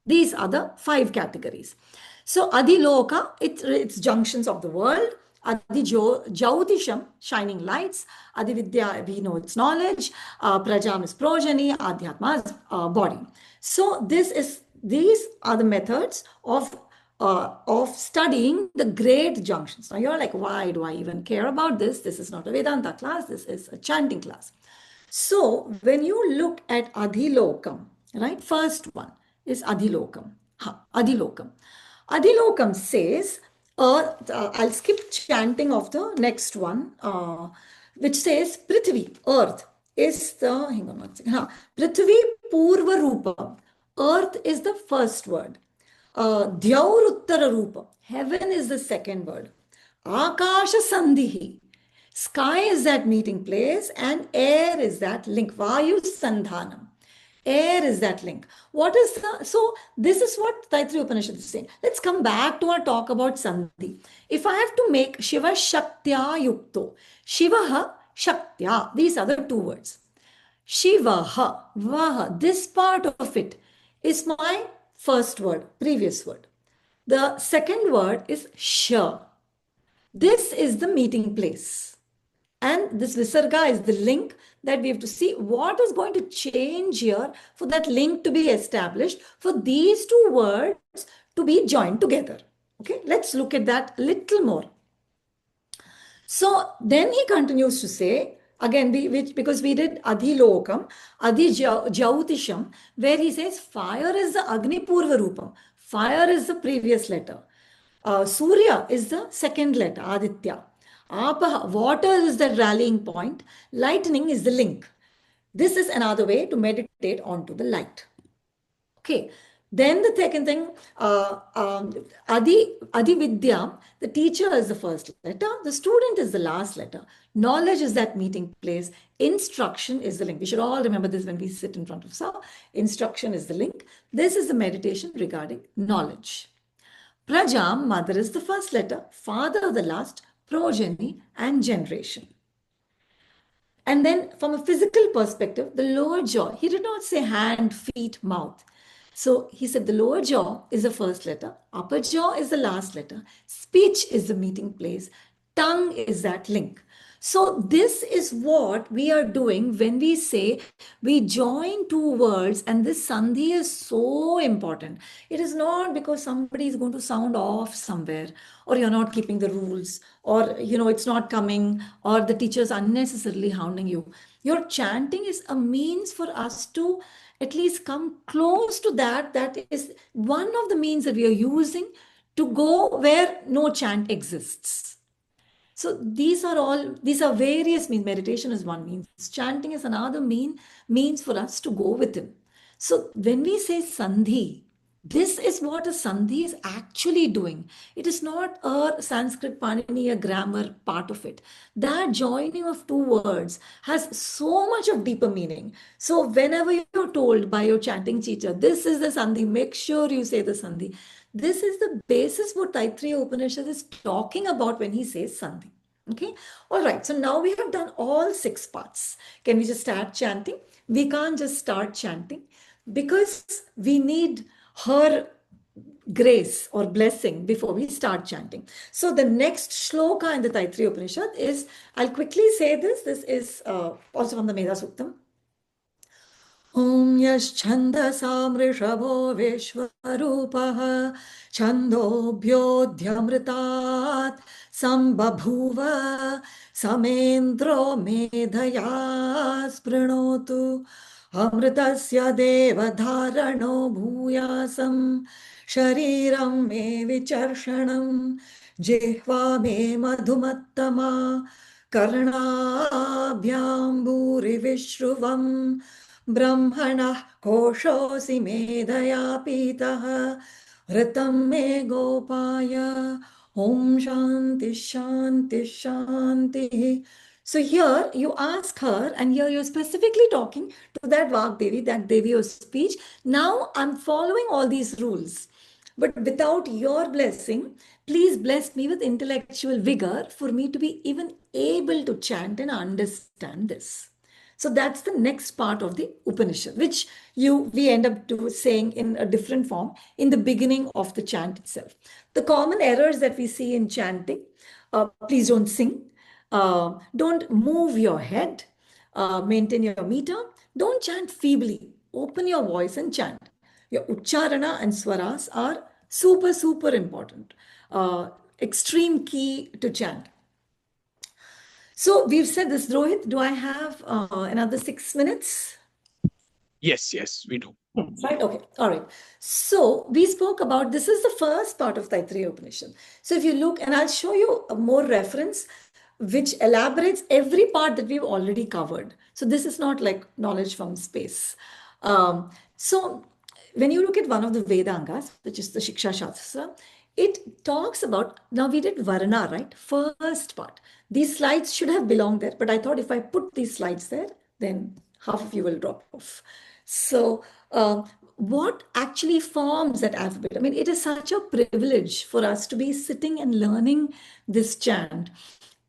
These are the 5 categories. So adhiloka, it's junctions of the world. Adhijautisham, shining lights. Adhividya, we know it's knowledge. Prajam is progeny. Adhyatma is body. So these are the methods of studying the great junctions. Now you're like, why do I even care about this? This is not a Vedanta class. This is a chanting class. So when you look at adhilokam, right? First one is adhilokam. Adhilokam. Adhilokam says, I'll skip chanting of the next one, which says Prithvi, earth, is the, hang on one second. Prithvi Purva Rupa, earth is the first word. Dhyauruttara Rupa, heaven is the second word. Akasha Sandhihi, sky is that meeting place, and air is that link. Vayu Sandhanam. Air is that link. So this is what Taittiriya Upanishad is saying. Let's come back to our talk about sandhi. If I have to make Shiva Shaktya Yukto, Shivaha Shaktya, these are the 2 words. Shivaha, Vaha, this part of it is my first word, previous word. The second word is Sha. This is the meeting place. And this visarga is the link that we have to see what is going to change here for that link to be established, for these 2 words to be joined together. Okay, let's look at that a little more. So then he continues to say, again, because we did adhilokam, adhijautisham, where he says fire is the Agni Purva Rupam. Fire is the previous letter. Surya is the second letter, Aditya. Apaha, water is the rallying point. Lightning is the link. This is another way to meditate onto the light. Okay. Then the second thing, Adhividya, the teacher is the first letter. The student is the last letter. Knowledge is that meeting place. Instruction is the link. We should all remember this when we sit in front of Sa. Instruction is the link. This is the meditation regarding knowledge. Prajam, mother is the first letter. Father the last. Progeny and generation. And then from a physical perspective, the lower jaw, he did not say hand, feet, mouth. So he said the lower jaw is the first letter, upper jaw is the last letter, speech is the meeting place, tongue is that link. So this is what we are doing when we say we join 2 words, and this sandhi is so important. It is not because somebody is going to sound off somewhere, or you're not keeping the rules, or it's not coming, or the teacher's unnecessarily hounding you. Your chanting is a means for us to at least come close to that. That is one of the means that we are using to go where no chant exists. So these are various means. Meditation is one means. Chanting is another means for us to go within. So when we say sandhi, this is what a sandhi is actually doing. It is not a Sanskrit Paniniya grammar part of it. That joining of 2 words has so much of deeper meaning. So whenever you're told by your chanting teacher, this is the sandhi, make sure you say the sandhi. This is the basis what Taittiriya Upanishad is talking about when he says sandhi. Okay. All right. So now we have done all 6 parts. Can we just start chanting? We can't just start chanting because we need her grace or blessing before we start chanting. So the next shloka in the Taittiriya Upanishad is, I'll quickly say this. This is also from the Meda Suktam. Om yaschandasaam rishabho vishwarupah chandobhyodhyamritat sambabhuva samendro medhaya sprinotu amritasya devadharano bhuyasam shariram me vicharshanam jihva me madhumattama karnabhyam bhuri vishruvam ब्रह्मणः कोशोऽसि मेधया पीतः ऋतं मे गोपाय Om Shanti Shanti Shanti. So here you ask her, and here you're specifically talking to that Vagdevi, that Devi of speech. Now I'm following all these rules. But without your blessing, please bless me with intellectual vigor for me to be even able to chant and understand this. So that's the next part of the Upanishad, which we end up saying in a different form in the beginning of the chant itself. The common errors that we see in chanting: please don't sing, don't move your head, maintain your meter, don't chant feebly, open your voice and chant. Your ucharana and swaras are super, super important. Extreme key to chant. So we've said this, Rohit. Do I have another 6 minutes? Yes, we do. Right, okay, all right. So we spoke about, this is the first part of Taittiriya Upanishad. So if you look, and I'll show you a more reference which elaborates every part that we've already covered. So this is not like knowledge from space. So when you look at one of the Vedangas, which is the Shiksha Shastra, it talks about, now we did Varna, right? First part. These slides should have belonged there, but I thought if I put these slides there, then half of you will drop off. So what actually forms that alphabet? I mean, it is such a privilege for us to be sitting and learning this chant.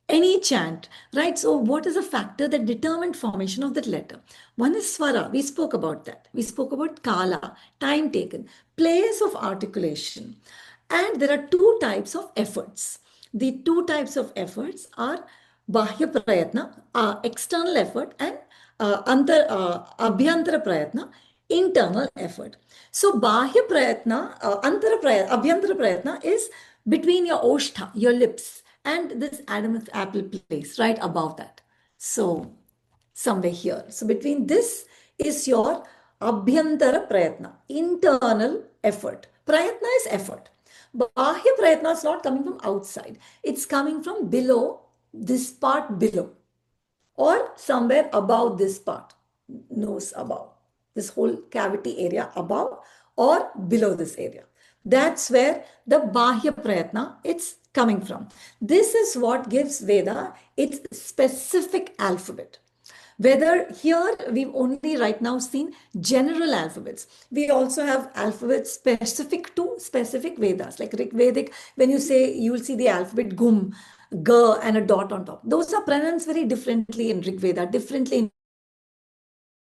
Any chant, right? So what is a factor that determined formation of that letter? One is swara. We spoke about that. We spoke about kala, time taken, place of articulation. And there are two types of efforts. The two types of efforts are bahya prayatna, external effort, and abhyantara prayatna, internal effort. So bahya prayatna, abhyantara prayatna is between your oshtha, your lips, and this Adam's apple place right above that. So somewhere here. So between this is your abhyantara prayatna, internal effort. Prayatna is effort. Bahya prayatna is not coming from outside. It's coming from below, this part below, or somewhere above this part, nose above, this whole cavity area above or below this area. That's where the bahya prayatna it's coming from. This is what gives Veda its specific alphabet. Whether here we've only right now seen general alphabets. We also have alphabets specific to specific Vedas, like Rig Vedic. When you say, you will see the alphabet Gum, G, and a dot on top. Those are pronounced very differently in Rig Veda, differently in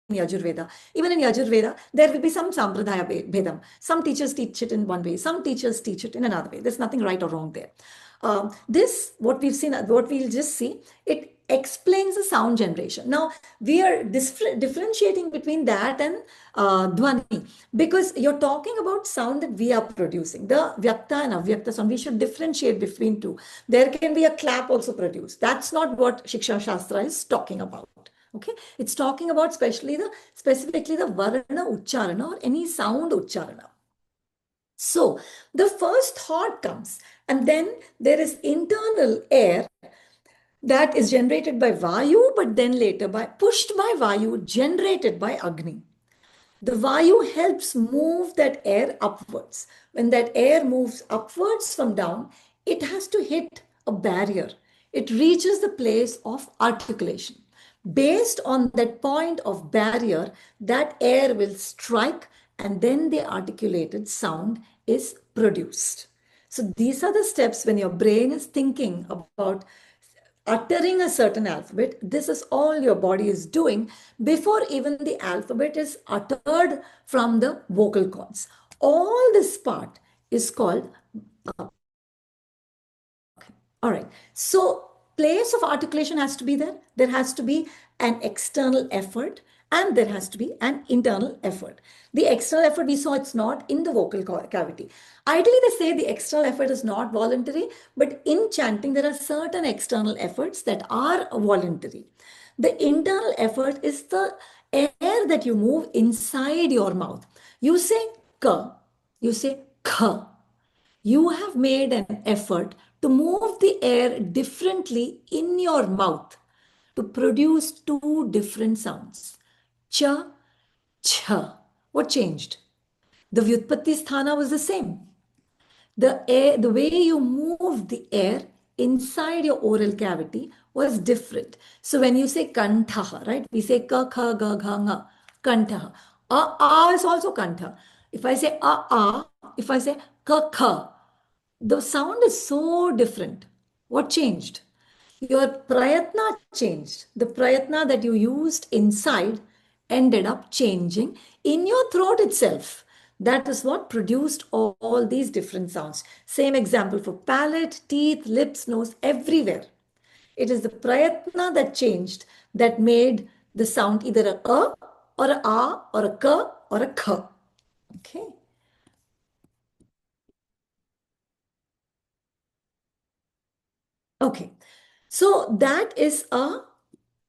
Yajurveda. Even in Yajurveda, there will be some Sampradaya Vedam. Some teachers teach it in one way, some teachers teach it in another way. There's nothing right or wrong there. This, what we've seen, what we'll just see, it explains the sound generation. Now, we are differentiating between that and Dwani, because you're talking about sound that we are producing, the Vyakta and Avyakta sound. We should differentiate between two. There can be a clap also produced. That's not what Shiksha Shastra is talking about. Okay, it's talking about specifically the Varna Ucharana or any sound Ucharana. So the first thought comes, and then there is internal air that is generated by Vayu, but then later pushed by Vayu, generated by Agni. The Vayu helps move that air upwards. When that air moves upwards from down, it has to hit a barrier. It reaches the place of articulation. Based on that point of barrier, that air will strike, and then the articulated sound is produced. So these are the steps when your brain is thinking about uttering a certain alphabet. This is all your body is doing before even the alphabet is uttered from the vocal cords. All this part is called. All right. So place of articulation has to be there. There has to be an external effort and there has to be an internal effort. The external effort we saw it's not in the vocal cavity. Ideally, they say the external effort is not voluntary, but in chanting, there are certain external efforts that are voluntary. The internal effort is the air that you move inside your mouth. You say ka, you say kha. You have made an effort to move the air differently in your mouth to produce two different sounds. Cha, cha. What changed? The Vyutpatti sthana was the same. The way you moved the air inside your oral cavity was different. So when you say kantha, right? We say ka, kha, ga, gha, nga, kantha. A is also kantha. If I say a, if I say ka, kha, the sound is so different. What changed? Your prayatna changed. The prayatna that you used inside ended up changing in your throat itself. That is what produced all these different sounds. Same example for palate, teeth, lips, nose, everywhere. It is the prayatna that changed that made the sound either a or a or a ka or a kha. Okay. Okay, so that is a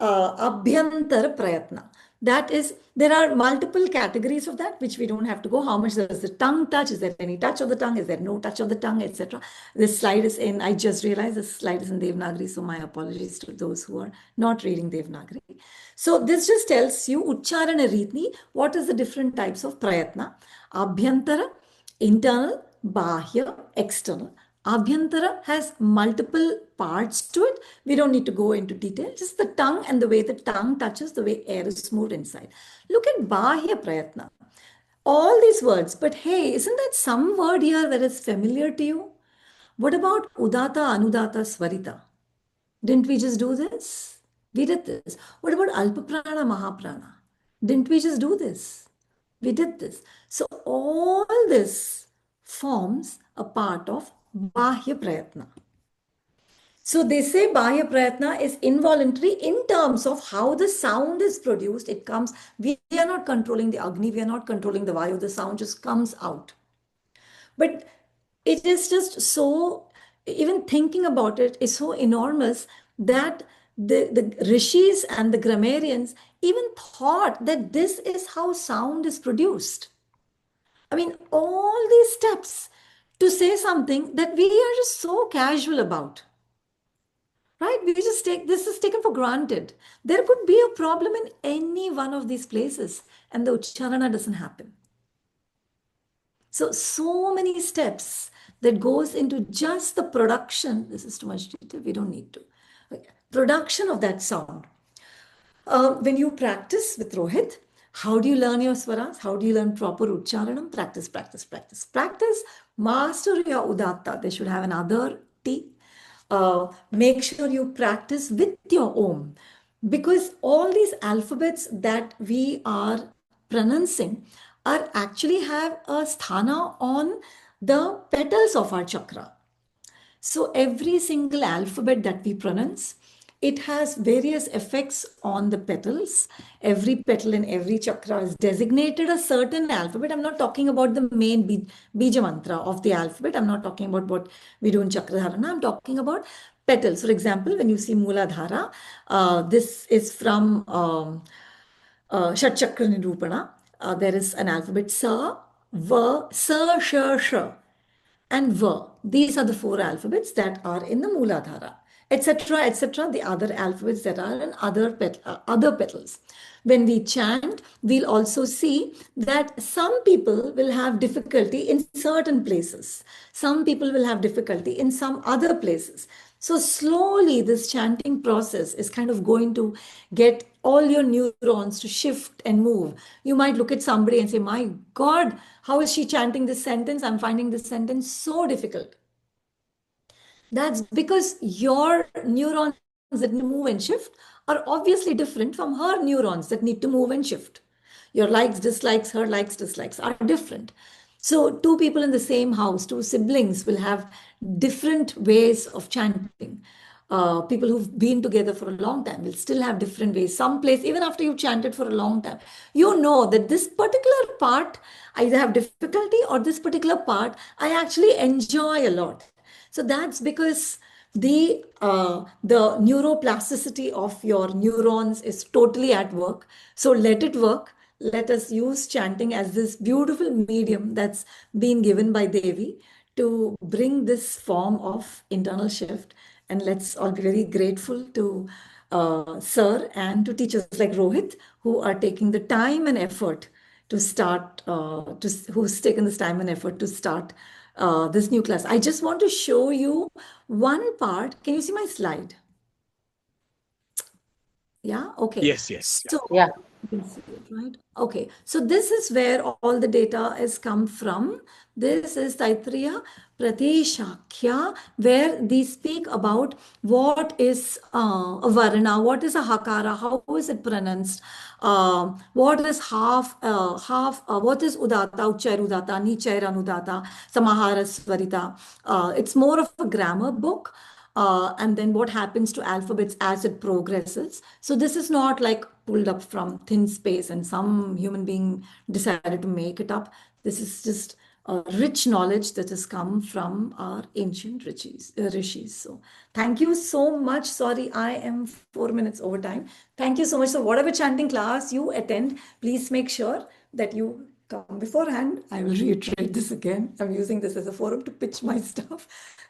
abhyantara prayatna. That is, there are multiple categories of that, which we don't have to go. How much does the tongue touch? Is there any touch of the tongue? Is there no touch of the tongue, etc.? This slide is in, I just realized this slide is in Devanagari, so my apologies to those who are not reading Devanagari. So this just tells you, Uchcharana Ritni, what is the different types of prayatna? Abhyantara, internal, bahya, external. Abhyantara has multiple parts to it. We don't need to go into detail. Just the tongue and the way the tongue touches, the way air is moved inside. Look at Bahya Prayatna. All these words, but hey, isn't that some word here that is familiar to you? What about Udata, Anudata, Swarita? Didn't we just do this? We did this. What about Alpaprana, Mahaprana? Didn't we just do this? We did this. So all this forms a part of Bahya Prayatna. So they say Bahya Prayatna is involuntary in terms of how the sound is produced. It comes, we are not controlling the Agni, we are not controlling the Vayu, the sound just comes out. But it is just so, even thinking about it is so enormous that the rishis and the grammarians even thought that this is how sound is produced. I mean, all these steps to say something that we are just so casual about. Right? We just take, this is taken for granted. There could be a problem in any one of these places and the Uchcharana doesn't happen. So many steps that goes into just the production. This is too much detail. We don't need to. Okay. Production of that sound. When you practice with Rohit, how do you learn your swaras? How do you learn proper Uchcharanam? Practice, practice, practice. Practice. Master your Udatta. They should have another T. Make sure you practice with your Om. Because all these alphabets that we are pronouncing are actually have a sthana on the petals of our chakra. So every single alphabet that we pronounce, it has various effects on the petals. Every petal in every chakra is designated a certain alphabet. I'm not talking about the main bija mantra of the alphabet. I'm not talking about what we do in Chakradharana. I'm talking about petals. For example, when you see Mooladhara, this is from Ṣaṭ-cakra-nirūpaṇa. There is an alphabet Sa, Va, Sa, Sha, Sha, and Va. These are the four alphabets that are in the Mooladhara, etc., etc., the other alphabets that are in other petals. When we chant, we'll also see that some people will have difficulty in certain places. Some people will have difficulty in some other places. So slowly this chanting process is kind of going to get all your neurons to shift and move. You might look at somebody and say, my God, how is she chanting this sentence? I'm finding this sentence so difficult. That's because your neurons that move and shift are obviously different from her neurons that need to move and shift. Your likes, dislikes, her likes, dislikes are different. So two people in the same house, two siblings will have different ways of chanting. People who've been together for a long time will still have different ways. Some place, even after you've chanted for a long time, you know that this particular part I either have difficulty or this particular part I actually enjoy a lot. So that's because the neuroplasticity of your neurons is totally at work. So let it work. Let us use chanting as this beautiful medium that's been given by Devi to bring this form of internal shift. And let's all be very grateful to Sir and to teachers like Rohit who are taking the time and effort to start, who's taken this time and effort to start this new class. I just want to show you one part. Can you see my slide? Yeah, okay. Yes, yes. So Yeah. you can see it, right? Okay, so this is where all the data is come from. This is Taittiriya Pratishakhya, where they speak about what is a varna, what is a hakara, how is it pronounced, what is what is udata, uchchair udata, nichair anudata, samahara swarita. It's more of a grammar book. And then what happens to alphabets as it progresses. So this is not like pulled up from thin space and some human being decided to make it up. This is just rich knowledge that has come from our ancient rishis. So thank you so much. Sorry, I am 4 minutes over time. Thank you so much. So whatever chanting class you attend, please make sure that you come beforehand. I will reiterate this again. I'm using this as a forum to pitch my stuff.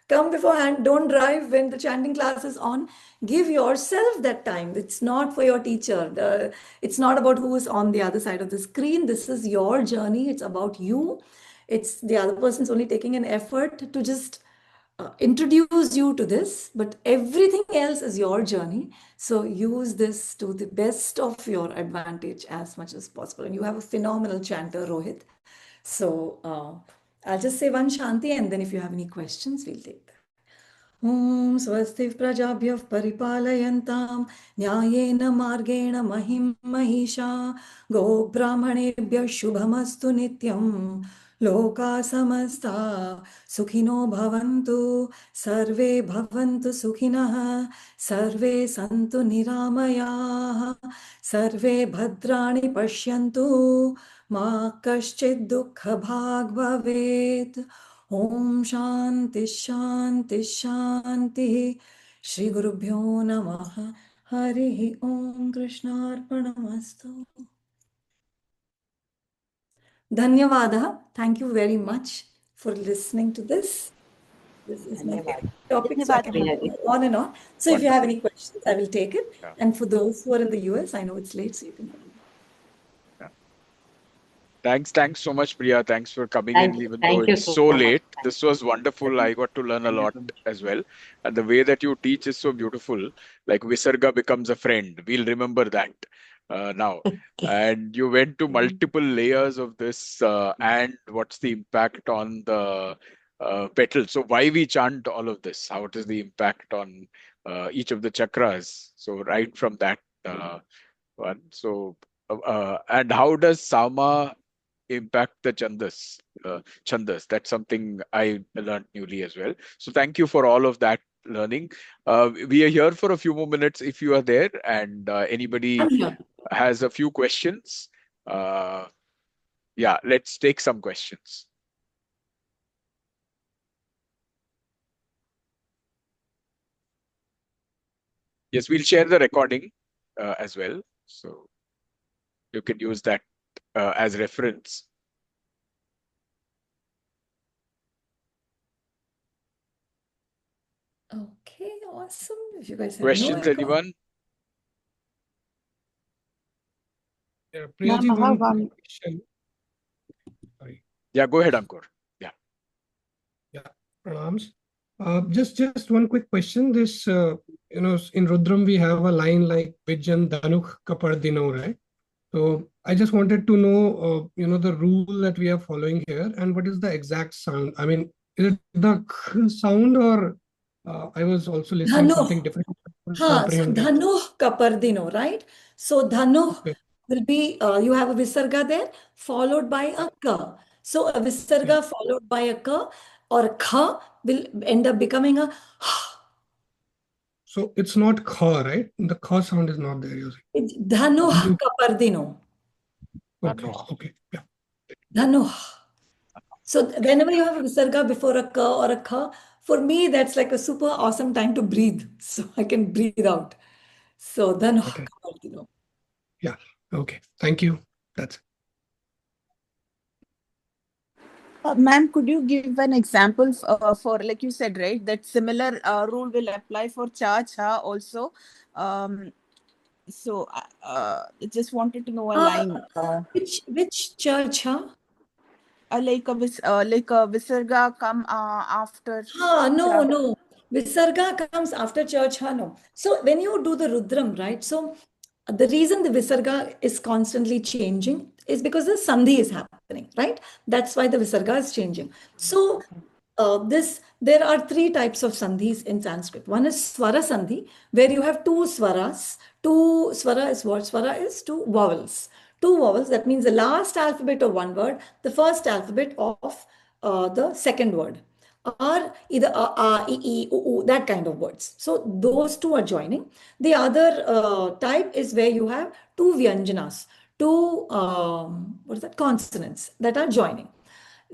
Come beforehand. Don't drive when the chanting class is on. Give yourself that time. It's not for your teacher. It's not about who is on the other side of the screen. This is your journey. It's about you. It's the other person's only taking an effort to just introduce you to this, but everything else is your journey. So use this to the best of your advantage as much as possible. And you have a phenomenal chanter, Rohit. So I'll just say one Shanti, and then if you have any questions, we'll take that. ॐ स्वस्ति प्रजाभ्यः परिपालयन्तां न्यायेन मार्गेण महिं महिषा गोब्राह्मणेभ्यः शुभमस्तु नित्यं लोकाः समस्ताः सुखिनो भवन्तु सर्वे भवन्तु सुखिनः सर्वे सन्तु निरामयाः सर्वे भद्राणि पश्यन्तु मा कश्चित् दुःखभाग् भवेत् ॐ शान्ति शान्ति शान्तिः श्री गुरुभ्यो नमः हरिः ॐ कृष्णार्पणमस्तु धन्यवादः. Thank you very much for listening to this. This is my favorite topic, so I can go on and on. So if you have any questions, I will take it. Yeah. And for those who are in the US, I know it's late, so you can. Thanks so much, Priya. Thanks for coming in, even though Thank you it's so so much. late. This was wonderful. I got to learn a lot as well. And the way that you teach is so beautiful. Like Visarga becomes a friend. We'll remember that now. And you went to multiple layers of this and what's the impact on the petal. So why we chant all of this? How it is the impact on each of the chakras? So right from that one. So and how does Sāma impact the chandas? That's something I learned newly as well. So thank you for all of that learning. We are here for a few more minutes if you are there, and anybody I'm here. has a few questions. Yeah, let's take some questions. Yes, we'll share the recording as well, so you can use that as reference. Okay, awesome. If you guys have Questions, no anyone? Yeah, Ma'am, Priyaji, I have one one. question. Sorry. Yeah, go ahead, Ankur. Yeah, pranams. Just one quick question. This, in Rudram we have a line like Vijan Dhanuk Kapardino, right? So I just wanted to know, the rule that we are following here, and what is the exact sound? I mean, is it the k sound, or I was also listening something Dhanu. different? I couldn't So comprehend it. Dhanu Kapardino, right? So Dhanu Okay. will be, you have a visarga there, followed by a ka. So a visarga followed by a ka or a kha will end up becoming a So it's not kha, right? The kha sound is not there using. it's dhanuh Dhanu. kapardino. Okay. Okay. Yeah. Dhanuh. So whenever you have a visarga before a ka or a kha, for me that's like a super awesome time to breathe. So I can breathe out. So dhanuh Okay. kapardino. Yeah. Okay. Thank you. That's Ma'am, could you give an example for, like you said, right, that similar rule will apply for cha cha also. So I just wanted to know a line. Which church, huh? Like a visarga come after No, cha. no. Visarga comes after church, no. So when you do the Rudram, right? So the reason the Visarga is constantly changing is because the Sandhi is happening, right? That's why the Visarga is changing. So there are three types of sandhis in Sanskrit. One is swara sandhi, where you have two swaras. Two swara is what? Swara is two vowels. Two vowels, that means the last alphabet of one word, the first alphabet of the second word, or either that kind of words. So those two are joining. The other type is where you have two vyanjanas, two what is that, consonants that are joining.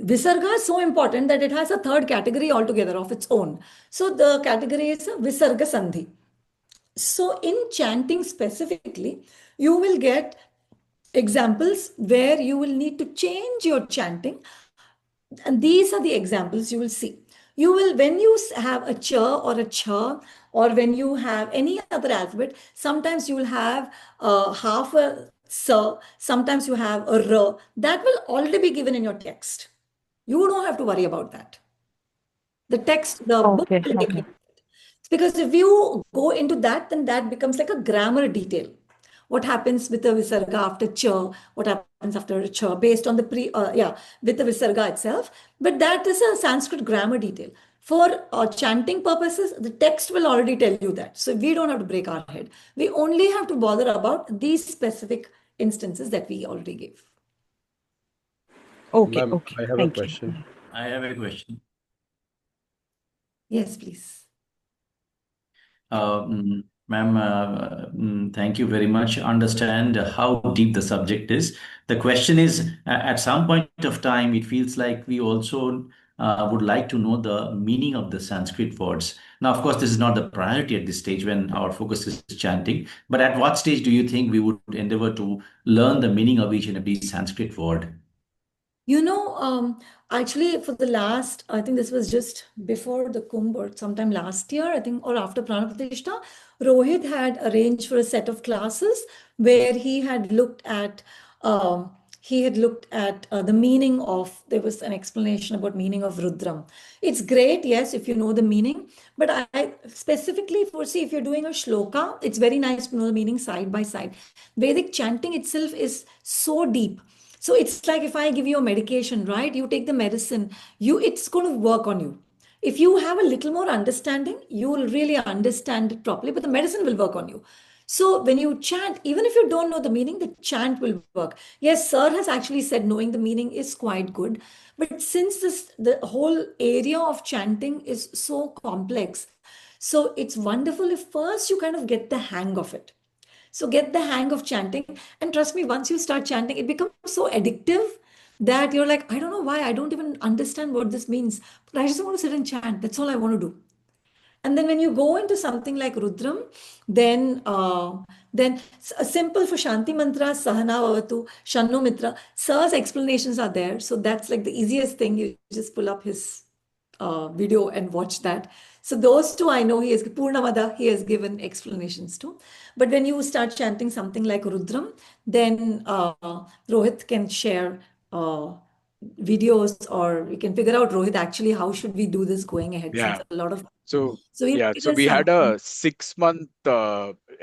Visarga is so important that it has a third category altogether of its own. So the category is a Visarga Sandhi. So in chanting specifically, you will get examples where you will need to change your chanting, and these are the examples you will see. You will, when you have a ch or a cha, or when you have any other alphabet, sometimes you will have half a sa, sometimes you have a ra. That will already be given in your text. You don't have to worry about that. The text, the book Okay, will take okay. care of it. Because if you go into that, then that becomes like a grammar detail. What happens with the visarga after cha, what happens after cha, based on the with the visarga itself. But that is a Sanskrit grammar detail. For chanting purposes, the text will already tell you that. So we don't have to break our head. We only have to bother about these specific instances that we already gave. Okay, Ma'am, okay. I have a Thank you. question. I have a question. Yes, please. Ma'am, thank you very much. Understand how deep the subject is. The question is, at some point of time, it feels like we also would like to know the meaning of the Sanskrit words. Now, of course, this is not the priority at this stage when our focus is chanting. But at what stage do you think we would endeavor to learn the meaning of each and every Sanskrit word? You know, actually, for the last, I think this was just before the Kumbh or sometime last year, I think, or after Prana Pratishtha, Rohit had arranged for a set of classes where he had looked at the meaning of, there was an explanation about meaning of Rudram. It's great, yes, if you know the meaning, but I specifically foresee if you're doing a shloka, it's very nice to know the meaning side by side. Vedic chanting itself is so deep. So it's like if I give you a medication, right? You take the medicine, it's going to work on you. If you have a little more understanding, you will really understand it properly, but the medicine will work on you. So when you chant, even if you don't know the meaning, the chant will work. Yes, sir has actually said knowing the meaning is quite good. But since the whole area of chanting is so complex, so it's wonderful if first you kind of get the hang of it. So get the hang of chanting. And trust me, once you start chanting, it becomes so addictive that you're like, I don't know why, I don't even understand what this means, but I just want to sit and chant. That's all I want to do. And then when you go into something like Rudram, then simple for Shanti mantra, Sahana Vavatu, Shanno Mitra, Sir's explanations are there. So that's like the easiest thing. You just pull up his video and watch that. So those two I know Purnamada, he has given explanations to. But when you start chanting something like Rudram, then Rohit can share videos, or we can figure out, Rohit, actually, how should we do this going ahead, since Yeah. a lot of, So so we'll so figure we had something. a 6 month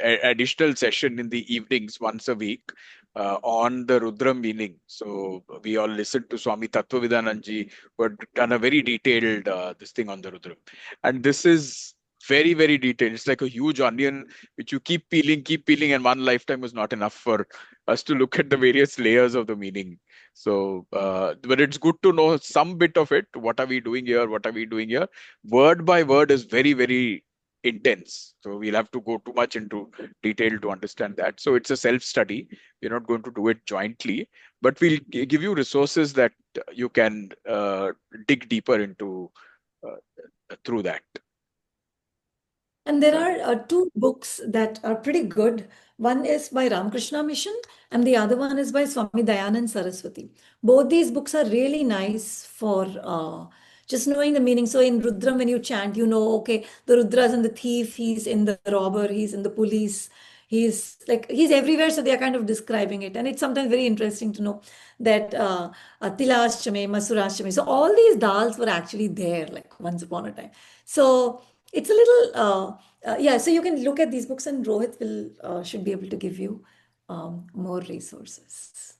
additional session in the evenings once a week on the Rudra meaning. So we all listened to Swami Tattvavidananji, who had done a very detailed this thing on the Rudra. And this is very, very detailed. It's like a huge onion which you keep peeling, and one lifetime is not enough for us to look at the various layers of the meaning. So, but it's good to know some bit of it. What are we doing here? What are we doing here? Word by word is very, very intense. So we'll have to go too much into detail to understand that. So it's a self-study. We're not going to do it jointly, but we'll give you resources that you can dig deeper into through that. And there are two books that are pretty good. One is by Ramakrishna Mission, and the other one is by Swami Dayanand Saraswati. Both these books are really nice for just knowing the meaning. So in Rudram, when you chant, you know, okay, the Rudra is in the thief, he's in the robber, he's in the police, he's everywhere. So they are kind of describing it. And it's sometimes very interesting to know that Tilashtami, Masurashtami. So all these dals were actually there like once upon a time. So it's a little, yeah, so you can look at these books and Rohit will should be able to give you more resources.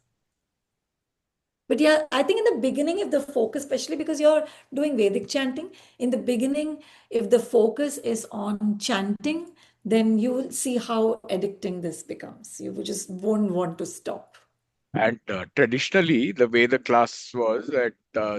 But yeah, I think in the beginning, if the focus, especially because you're doing Vedic chanting, in the beginning, if the focus is on chanting, then you will see how addicting this becomes. You just won't want to stop. And traditionally, the way the class was that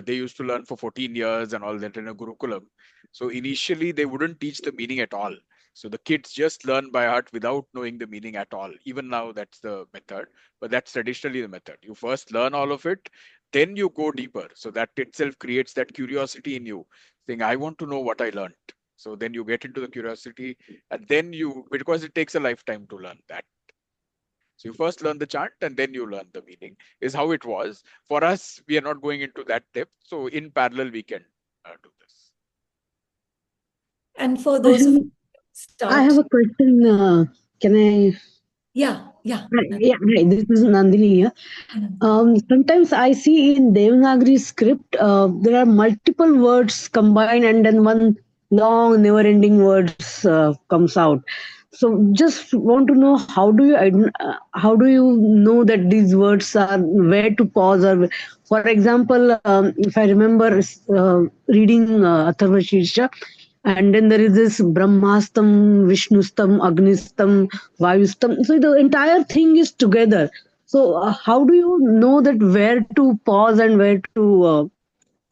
they used to learn for 14 years and all that in a Gurukulam. So initially, they wouldn't teach the meaning at all. So the kids just learn by heart without knowing the meaning at all. Even now, that's the method. But that's traditionally the method. You first learn all of it, then you go deeper. So that itself creates that curiosity in you, saying, I want to know what I learned. So then you get into the curiosity, and then because it takes a lifetime to learn that. So you first learn the chant and then you learn the meaning, is how it was. For us, we are not going into that depth. So in parallel, we can do this. And for those who I have a question. Can I? Yeah. Right. This is Nandini here. Sometimes I see in Devanagari script, there are multiple words combined and then one long, never-ending words comes out. So just want to know how do you know that these words are where to pause, or for example, if I remember reading Atharva Shirsha, and then there is this Brahmastam, Vishnustam, Agnistam, Vayustam. So the entire thing is together. So how do you know that where to pause and where to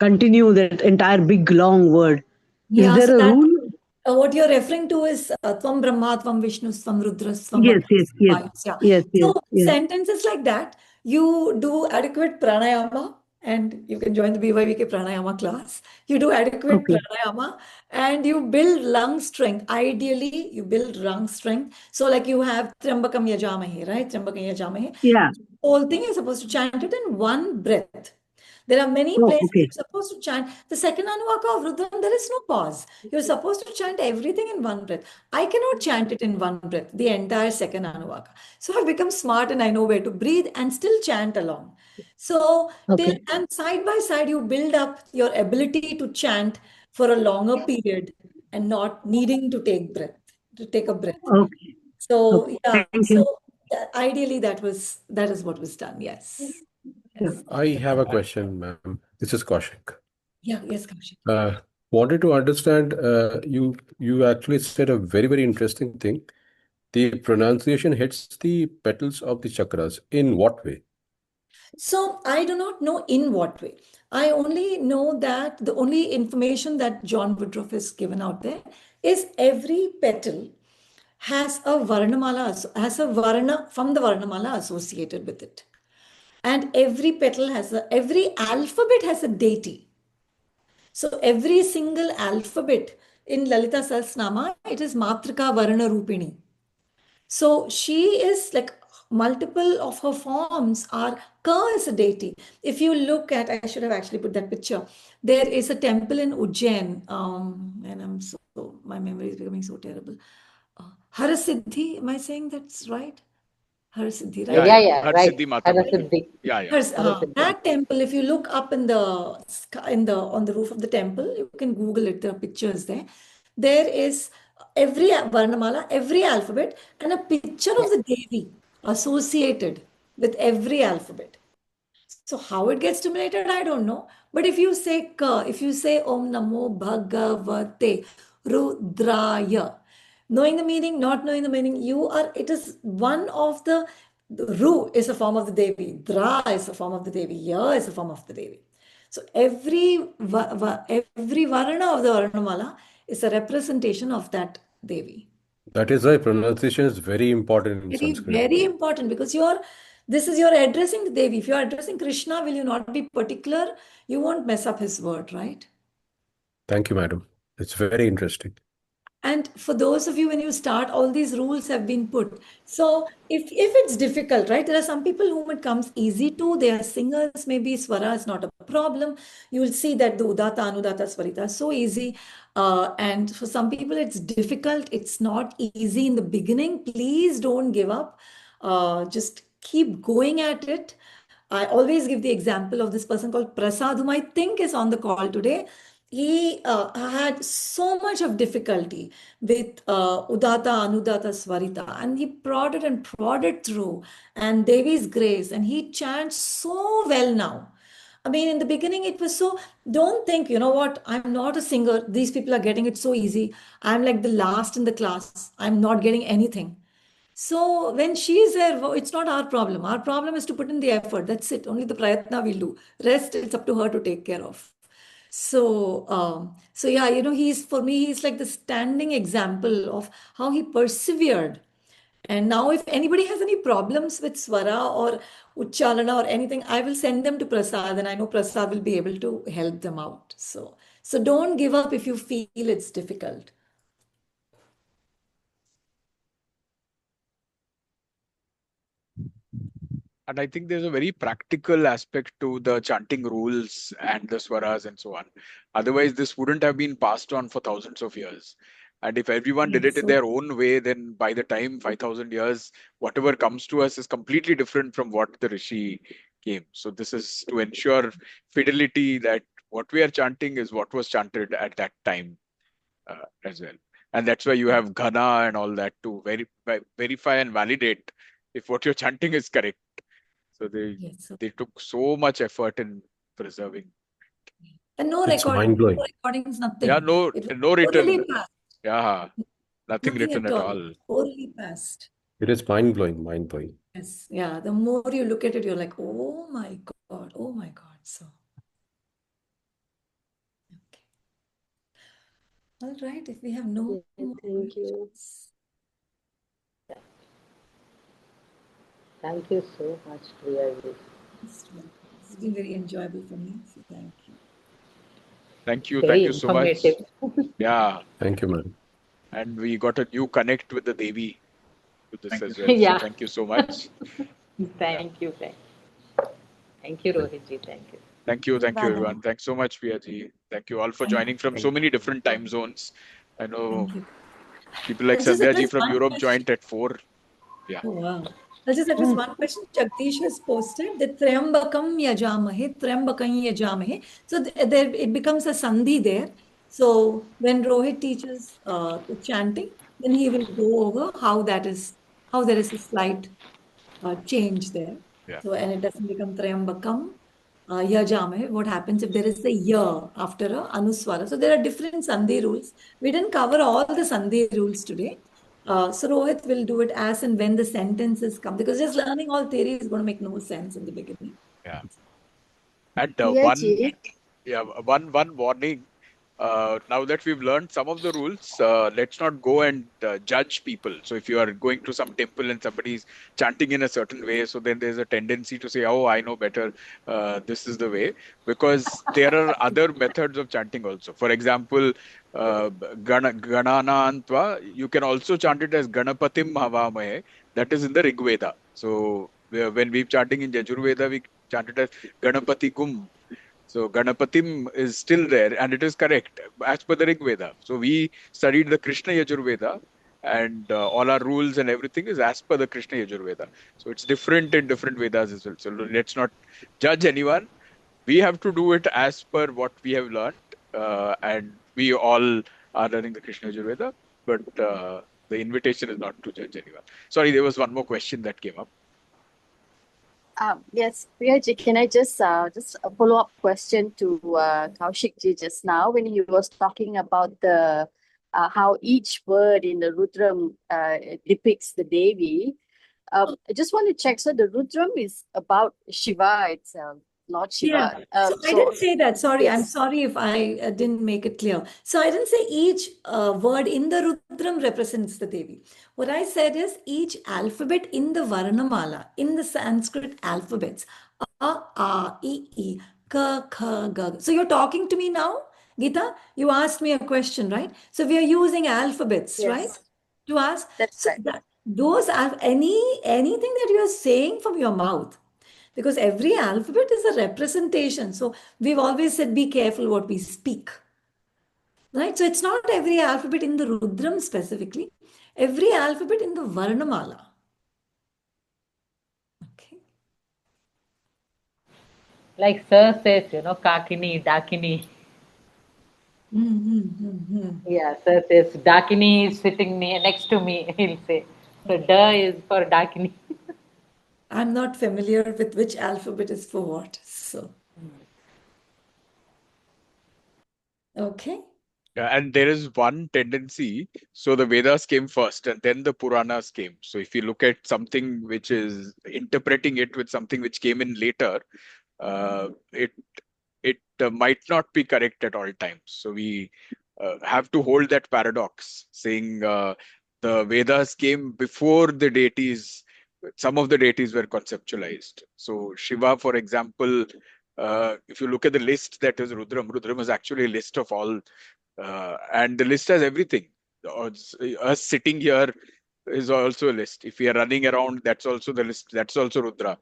continue that entire big long word? Yeah, Is there so a that rule? what you're referring to is Tvam Brahma, Tvam Vishnu, Tvam Rudra, Tvam Yes, yes, yes, Vayus. Yeah. yes, yes, So yes. sentences like that, you do adequate pranayama, and you can join the BYVK pranayama class. You do adequate Okay. pranayama and you build lung strength. Ideally, you build lung strength. So like you have Trambakam Yajamahe, right? Trambakam Yajamahe. Yeah. Whole thing you're supposed to chant it in one breath. There are many Oh, places okay. you're supposed to chant. The second Anuvaka of Rudram, there is no pause. You're supposed to chant everything in one breath. I cannot chant it in one breath, the entire second Anuvaka. So I've become smart and I know where to breathe and still chant along. So Okay. and side by side, you build up your ability to chant for a longer period and not needing to take a breath. Okay. So yeah, Thank you. so ideally that is what was done. Yes. Yes. I have a question, ma'am. This is Kaushik. Yeah, yes, Kaushik. Wanted to understand, you actually said a very, very interesting thing. The pronunciation hits the petals of the chakras. In what way? So I do not know in what way. I only know that the only information that John Woodruff has given out there is every petal has a varna from the varnamala associated with it. And every petal every alphabet has a deity. So every single alphabet in Lalita Sahasranama, it is Matrika Varna Rupini. So she is like multiple of her forms are Ka is a deity. If you look at, I should have actually put that picture. There is a temple in Ujjain, and my memory is becoming so terrible. Harasiddhi, am I saying that's right? Harasiddhi, right? Yeah. Harsiddhi Mata. Yeah. That temple, if you look up in the on the roof of the temple, you can Google it. There are pictures there. There is every Varnamala, every alphabet, and a picture of the Devi associated with every alphabet. So how it gets stimulated, I don't know. But if you say Ka, if you say Om Namo Bhagavate Rudraya. Knowing the meaning, not knowing the meaning, it is one of the Ru is a form of the Devi, Dra is a form of the Devi, Ya is a form of the Devi. So every Varna of the Varnamala is a representation of that Devi. That is why pronunciation is very important in Very, Sanskrit. very important, because you're addressing the Devi. If you're addressing Krishna, will you not be particular? You won't mess up his word, right? Thank you, madam. It's very interesting. And for those of you, when you start, all these rules have been put. So if it's difficult, right? There are some people whom it comes easy to. They are singers, maybe swara is not a problem. You will see that the Udata, Anudata, Swarita is so easy. And for some people, it's difficult. It's not easy in the beginning. Please don't give up. Just keep going at it. I always give the example of this person called Prasad, whom I think is on the call today. He had so much of difficulty with Udata, Anudata, Swarita, and he prodded through, and Devi's grace, and he chants so well now. I mean, in the beginning, it was so, don't think, you know what, I'm not a singer. These people are getting it so easy. I'm like the last in the class. I'm not getting anything. So when she's there, it's not our problem. Our problem is to put in the effort. That's it. Only the prayatna will do. Rest, it's up to her to take care of. So yeah, for me, he's like the standing example of how he persevered. And now, if anybody has any problems with swara or uchchalana or anything, I will send them to Prasad, and I know Prasad will be able to help them out. So don't give up if you feel it's difficult. And I think there's a very practical aspect to the chanting rules and the swaras and so on. Otherwise, this wouldn't have been passed on for thousands of years. And if everyone did it in their own way, then by the time 5,000 years, whatever comes to us is completely different from what the Rishi came. So this is to ensure fidelity, that what we are chanting is what was chanted at that time as well. And that's why you have ghana and all that to verify and validate if what you're chanting is correct. So they took so much effort in preserving. And no It's recording, mind-blowing. no recordings, nothing. Yeah, It was no orally written. passed. Yeah, nothing Nothing written at at all. all. Orally passed. It is mind-blowing, mind-blowing. Yes. Yeah. The more you look at it, you're like, oh my God, oh my God. So, okay. All right. If we have no more Thank you. questions. Thank you so much, Priya. It's been very enjoyable for me. So thank you. Thank you. Very Thank you so much. informative. Yeah. Thank you, madam. And we got a new connect with the Devi to this as well. Yeah. So thank you so much. Thank you. Thank you, Rohitji. Thank you. Thank you. Thank you, Bye. everyone. Thanks so much, Priyaji. Thank you all for Thank you. joining from so many different time zones. I know Thank you. people like I'll just Sandhya ji address from one Europe question. joined at 4. Yeah. Oh, wow. I'll just address one question. Jagdish has posted that Triambakam yajamahe, Triambakam yajamahe. So there it becomes a sandhi there. So when Rohit teaches the chanting, then he will go over how there is a slight change there. Yeah. So, and it doesn't become Triambakam yajamahe. What happens if there is a ya after a Anuswara? So there are different sandhi rules. We didn't cover all the sandhi rules today. So Rohit will do it as and when the sentences come, because just learning all theory is going to make no sense in the beginning. Yeah. And Priyaji. one warning. Now that we've learned some of the rules, let's not go and judge people. So if you are going to some temple and somebody's chanting in a certain way, so then there's a tendency to say, oh, I know better, this is the way. Because there are other methods of chanting also. For example, Gananantva, you can also chant it as Ganapatim Havamahe. That is in the Rig Veda. So when we're chanting in Yajurveda, we chant it as Ganapati Kum. So Ganapatim is still there, and it is correct as per the Rig Veda. So we studied the Krishna Yajurveda, and all our rules and everything is as per the Krishna Yajurveda. So it's different in different Vedas as well. So let's not judge anyone. We have to do it as per what we have learned, and we all are learning the Krishna Yajurveda. But the invitation is not to judge anyone. Sorry, there was one more question that came up. Yes, Priyaji, can I just a follow-up question to Kaushik ji just now when he was talking about the how each word in the Rudram depicts the Devi. I just want to check. So the Rudram is about Shiva itself, Lord Yeah. Shiva. So I didn't say that. Sorry, I'm sorry if I didn't make it clear. So I didn't say each word in the Rudram represents the Devi. What I said is each alphabet in the Varnamala, in the Sanskrit alphabets, I, K, G. So you're talking to me now, Geeta? You asked me a question, right? So we are using alphabets, right? Yes, To ask. that's So right. those are anything that you are saying from your mouth, because every alphabet is a representation. So we've always said be careful what we speak, right? So it's not every alphabet in the Rudram specifically, every alphabet in the Varnamala. Okay. Like Sir says, Kakini, Dakini. Yeah, Sir says, Dakini is sitting next to me, he'll say. So, Da is for Dakini. I'm not familiar with which alphabet is for what. So, okay. And there is one tendency. So the Vedas came first and then the Puranas came. So if you look at something which is interpreting it with something which came in later, it might not be correct at all times. So we have to hold that paradox, saying the Vedas came before the deities. Some of the deities were conceptualized. So Shiva, for example, if you look at the list that is Rudram, Rudram is actually a list of all, and the list has everything. Us sitting here is also a list. If we are running around, that's also the list. That's also Rudra.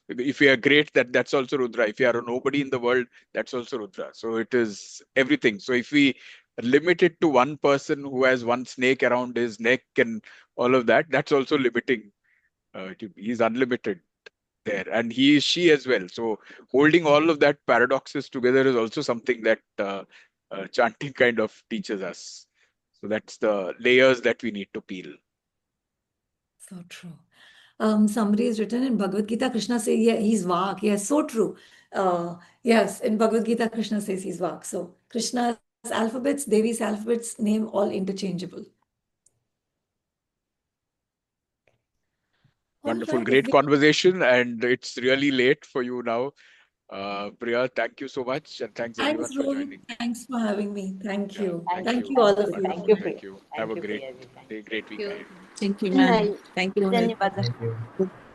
If we are great, that's also Rudra. If you are a nobody in the world, that's also Rudra. So it is everything. So if we limit it to one person who has one snake around his neck and all of that, that's also limiting. He's unlimited there, and he is she as well. So holding all of that paradoxes together is also something that chanting kind of teaches us. So that's the layers that we need to peel. So true. Somebody has written in Bhagavad Gita, Krishna says, yeah, he's Vak. Yes, so true. Yes, in Bhagavad Gita, Krishna says he's Vak. So Krishna's alphabets, Devi's alphabets, name all interchangeable. All Wonderful, right, great conversation, and it's really late for you now. Priya, thank you so much, and thanks everyone Thanks, for Rohit. joining. Thanks for having me. Thank Yeah, you. thank Thank you. you, all of you. Thank Wonderful, you, Priya. thank you. Have Thank a you, great Priya. day, great week ahead. Thank you, Good ma'am. night. Thank you, Rohit. ಧನ್ಯವಾದ. Thank you.